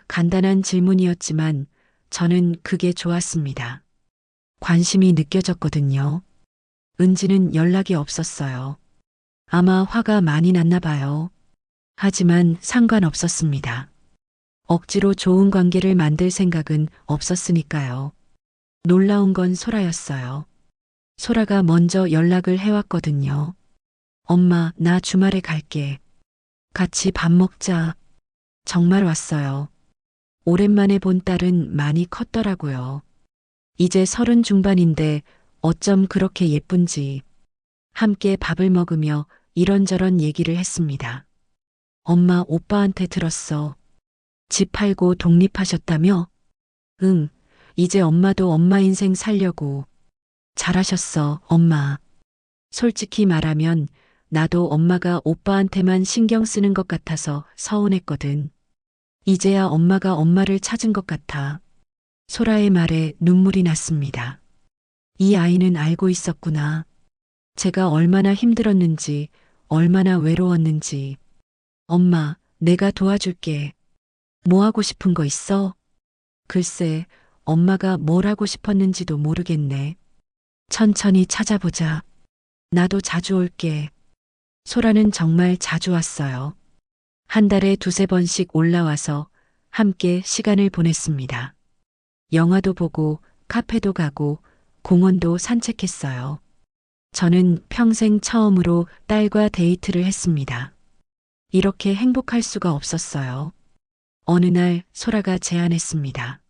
간단한 질문이었지만 저는 그게 좋았습니다. 관심이 느껴졌거든요. 은지는 연락이 없었어요. 아마 화가 많이 났나 봐요. 하지만 상관없었습니다. 억지로 좋은 관계를 만들 생각은 없었으니까요. 놀라운 건 소라였어요. 소라가 먼저 연락을 해왔거든요. 엄마, 나 주말에 갈게. 같이 밥 먹자. 정말 왔어요. 오랜만에 본 딸은 많이 컸더라고요. 이제 30 중반인데 어쩜 그렇게 예쁜지. 함께 밥을 먹으며 이런저런 얘기를 했습니다. 엄마, 오빠한테 들었어. 집 팔고 독립하셨다며? 응, 이제 엄마도 엄마 인생 살려고. 잘하셨어, 엄마. 솔직히 말하면 나도 엄마가 오빠한테만 신경 쓰는 것 같아서 서운했거든. 이제야 엄마가 엄마를 찾은 것 같아. 소라의 말에 눈물이 났습니다. 이 아이는 알고 있었구나. 제가 얼마나 힘들었는지, 얼마나 외로웠는지. 엄마, 내가 도와줄게. 뭐 하고 싶은 거 있어? 글쎄, 엄마가 뭘 하고 싶었는지도 모르겠네. 천천히 찾아보자. 나도 자주 올게. 소라는 정말 자주 왔어요. 한 달에 2~3번씩 올라와서 함께 시간을 보냈습니다. 영화도 보고 카페도 가고 공원도 산책했어요. 저는 평생 처음으로 딸과 데이트를 했습니다. 이렇게 행복할 수가 없었어요. 어느 날 소라가 제안했습니다.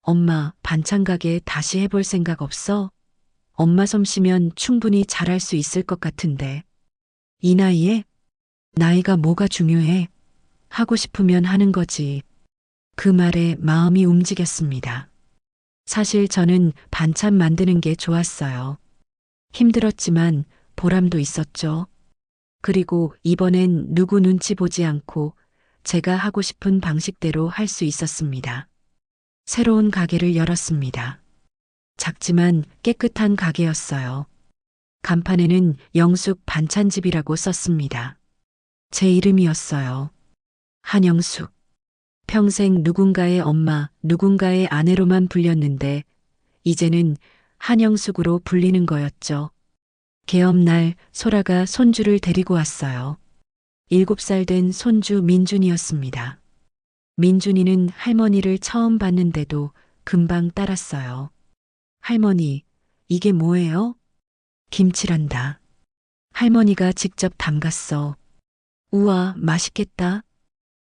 엄마, 반찬 가게 다시 해볼 생각 없어? 엄마 솜씨면 충분히 잘할 수 있을 것 같은데. 이 나이에? 나이가 뭐가 중요해? 하고 싶으면 하는 거지. 그 말에 마음이 움직였습니다. 사실 저는 반찬 만드는 게 좋았어요. 힘들었지만 보람도 있었죠. 그리고 이번엔 누구 눈치 보지 않고 제가 하고 싶은 방식대로 할 수 있었습니다. 새로운 가게를 열었습니다. 작지만 깨끗한 가게였어요. 간판에는 영숙 반찬집이라고 썼습니다. 제 이름이었어요. 한영숙. 평생 누군가의 엄마, 누군가의 아내로만 불렸는데 이제는 한영숙으로 불리는 거였죠. 개업날 소라가 손주를 데리고 왔어요. 7살 된 손주 민준이었습니다. 민준이는 할머니를 처음 봤는데도 금방 따랐어요. 할머니, 이게 뭐예요? 김치란다. 할머니가 직접 담갔어. 우와, 맛있겠다.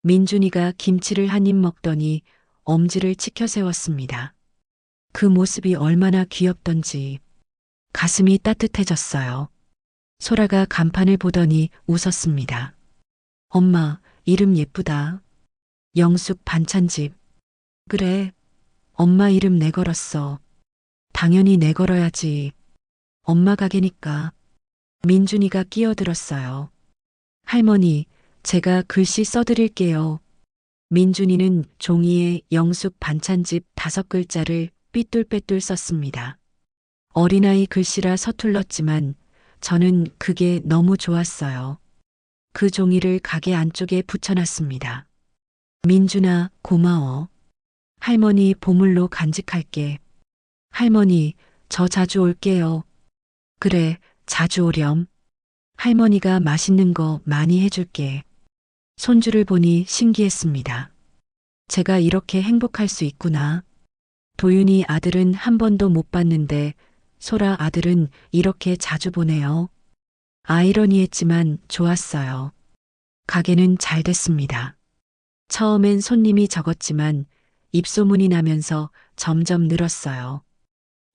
민준이가 김치를 한 입 먹더니 엄지를 치켜 세웠습니다. 그 모습이 얼마나 귀엽던지 가슴이 따뜻해졌어요. 소라가 간판을 보더니 웃었습니다. 엄마, 이름 예쁘다. 영숙 반찬집. 그래, 엄마 이름 내걸었어. 당연히 내걸어야지. 엄마 가게니까. 민준이가 끼어들었어요. 할머니, 제가 글씨 써드릴게요. 민준이는 종이에 영숙 반찬집 5글자를 삐뚤빼뚤 썼습니다. 어린아이 글씨라 서툴렀지만 저는 그게 너무 좋았어요. 그 종이를 가게 안쪽에 붙여놨습니다. 민준아, 고마워. 할머니 보물로 간직할게. 할머니, 저 자주 올게요. 그래, 자주 오렴. 할머니가 맛있는 거 많이 해줄게. 손주를 보니 신기했습니다. 제가 이렇게 행복할 수 있구나. 도윤이 아들은 한 번도 못 봤는데 소라 아들은 이렇게 자주 보네요. 아이러니했지만 좋았어요. 가게는 잘 됐습니다. 처음엔 손님이 적었지만 입소문이 나면서 점점 늘었어요.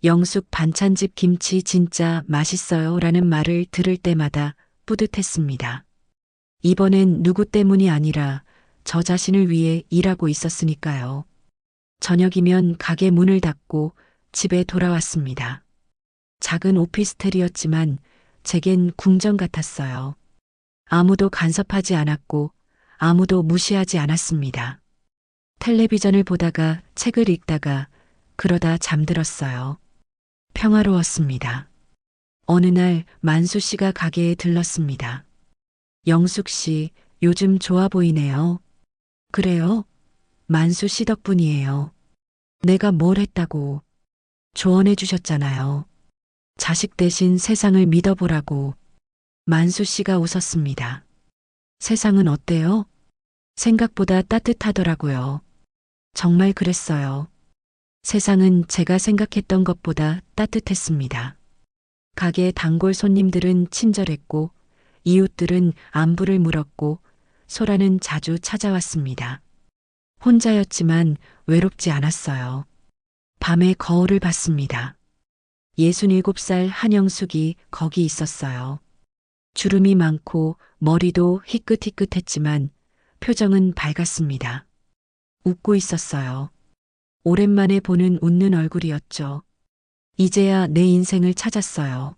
영숙 반찬집 김치 진짜 맛있어요 라는 말을 들을 때마다 뿌듯했습니다. 이번엔 누구 때문이 아니라 저 자신을 위해 일하고 있었으니까요. 저녁이면 가게 문을 닫고 집에 돌아왔습니다. 작은 오피스텔이었지만 제겐 궁전 같았어요. 아무도 간섭하지 않았고 아무도 무시하지 않았습니다. 텔레비전을 보다가 책을 읽다가 그러다 잠들었어요. 평화로웠습니다. 어느 날 만수 씨가 가게에 들렀습니다. 영숙 씨, 요즘 좋아 보이네요. 그래요? 만수 씨 덕분이에요. 내가 뭘 했다고. 조언해 주셨잖아요. 자식 대신 세상을 믿어보라고. 만수 씨가 웃었습니다. 세상은 어때요? 생각보다 따뜻하더라고요. 정말 그랬어요. 세상은 제가 생각했던 것보다 따뜻했습니다. 가게 단골 손님들은 친절했고 이웃들은 안부를 물었고 소라는 자주 찾아왔습니다. 혼자였지만 외롭지 않았어요. 밤에 거울을 봤습니다. 67살 한영숙이 거기 있었어요. 주름이 많고 머리도 희끗희끗했지만 표정은 밝았습니다. 웃고 있었어요. 오랜만에 보는 웃는 얼굴이었죠. 이제야 내 인생을 찾았어요.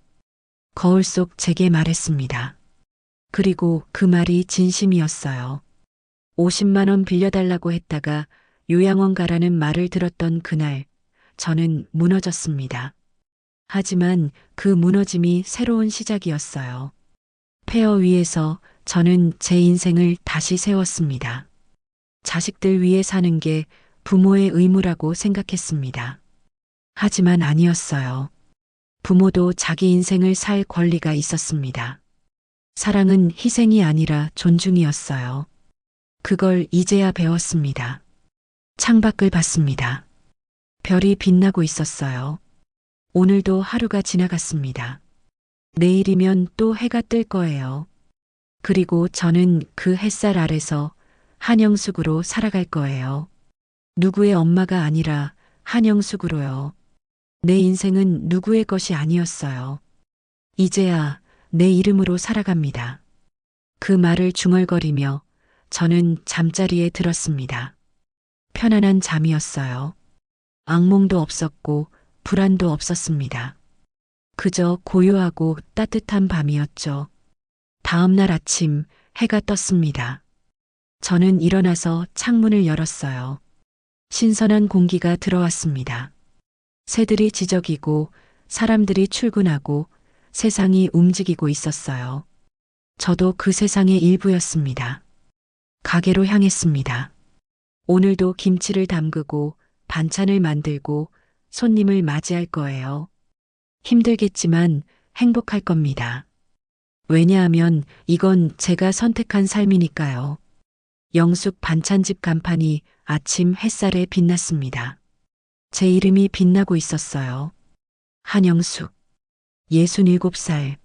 거울 속 제게 말했습니다. 그리고 그 말이 진심이었어요. 50만 원 빌려달라고 했다가 요양원 가라는 말을 들었던 그날 저는 무너졌습니다. 하지만 그 무너짐이 새로운 시작이었어요. 폐허 위에서 저는 제 인생을 다시 세웠습니다. 자식들 위해 사는 게 부모의 의무라고 생각했습니다. 하지만 아니었어요. 부모도 자기 인생을 살 권리가 있었습니다. 사랑은 희생이 아니라 존중이었어요. 그걸 이제야 배웠습니다. 창밖을 봤습니다. 별이 빛나고 있었어요. 오늘도 하루가 지나갔습니다. 내일이면 또 해가 뜰 거예요. 그리고 저는 그 햇살 아래서 한영숙으로 살아갈 거예요. 누구의 엄마가 아니라 한영숙으로요. 내 인생은 누구의 것이 아니었어요. 이제야 내 이름으로 살아갑니다. 그 말을 중얼거리며 저는 잠자리에 들었습니다. 편안한 잠이었어요. 악몽도 없었고 불안도 없었습니다. 그저 고요하고 따뜻한 밤이었죠. 다음 날 아침 해가 떴습니다. 저는 일어나서 창문을 열었어요. 신선한 공기가 들어왔습니다. 새들이 지저귀고 사람들이 출근하고 세상이 움직이고 있었어요. 저도 그 세상의 일부였습니다. 가게로 향했습니다. 오늘도 김치를 담그고 반찬을 만들고 손님을 맞이할 거예요. 힘들겠지만 행복할 겁니다. 왜냐하면 이건 제가 선택한 삶이니까요. 영숙 반찬집 간판이 아침 햇살에 빛났습니다. 제 이름이 빛나고 있었어요. 한영숙. 67살.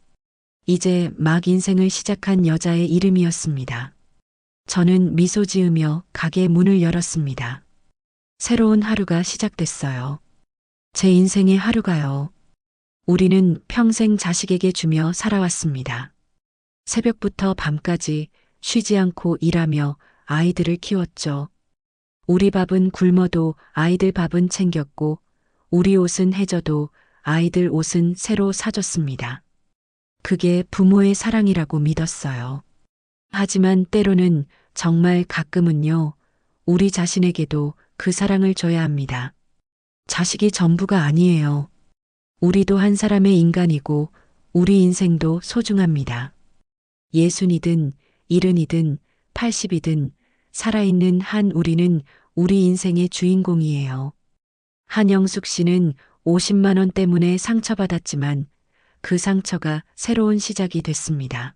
이제 막 인생을 시작한 여자의 이름이었습니다. 저는 미소 지으며 가게 문을 열었습니다. 새로운 하루가 시작됐어요. 제 인생의 하루가요. 우리는 평생 자식에게 주며 살아왔습니다. 새벽부터 밤까지 쉬지 않고 일하며 아이들을 키웠죠. 우리 밥은 굶어도 아이들 밥은 챙겼고, 우리 옷은 해져도 아이들 옷은 새로 사줬습니다. 그게 부모의 사랑이라고 믿었어요. 하지만 때로는 정말 가끔은요, 우리 자신에게도 그 사랑을 줘야 합니다. 자식이 전부가 아니에요. 우리도 한 사람의 인간이고 우리 인생도 소중합니다. 60이든 70이든 80이든 살아있는 한 우리는 우리 인생의 주인공이에요. 한영숙 씨는 50만 원 때문에 상처받았지만 그 상처가 새로운 시작이 됐습니다.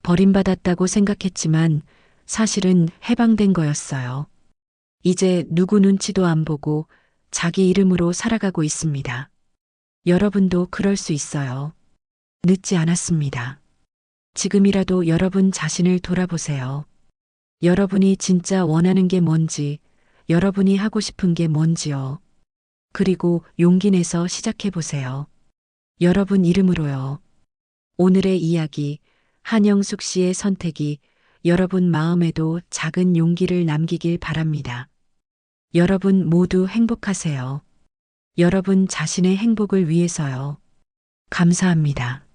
버림받았다고 생각했지만 사실은 해방된 거였어요. 이제 누구 눈치도 안 보고 자기 이름으로 살아가고 있습니다. 여러분도 그럴 수 있어요. 늦지 않았습니다. 지금이라도 여러분 자신을 돌아보세요. 여러분이 진짜 원하는 게 뭔지, 여러분이 하고 싶은 게 뭔지요. 그리고 용기 내서 시작해 보세요. 여러분 이름으로요. 오늘의 이야기, 한영숙 씨의 선택이 여러분 마음에도 작은 용기를 남기길 바랍니다. 여러분 모두 행복하세요. 여러분 자신의 행복을 위해서요. 감사합니다.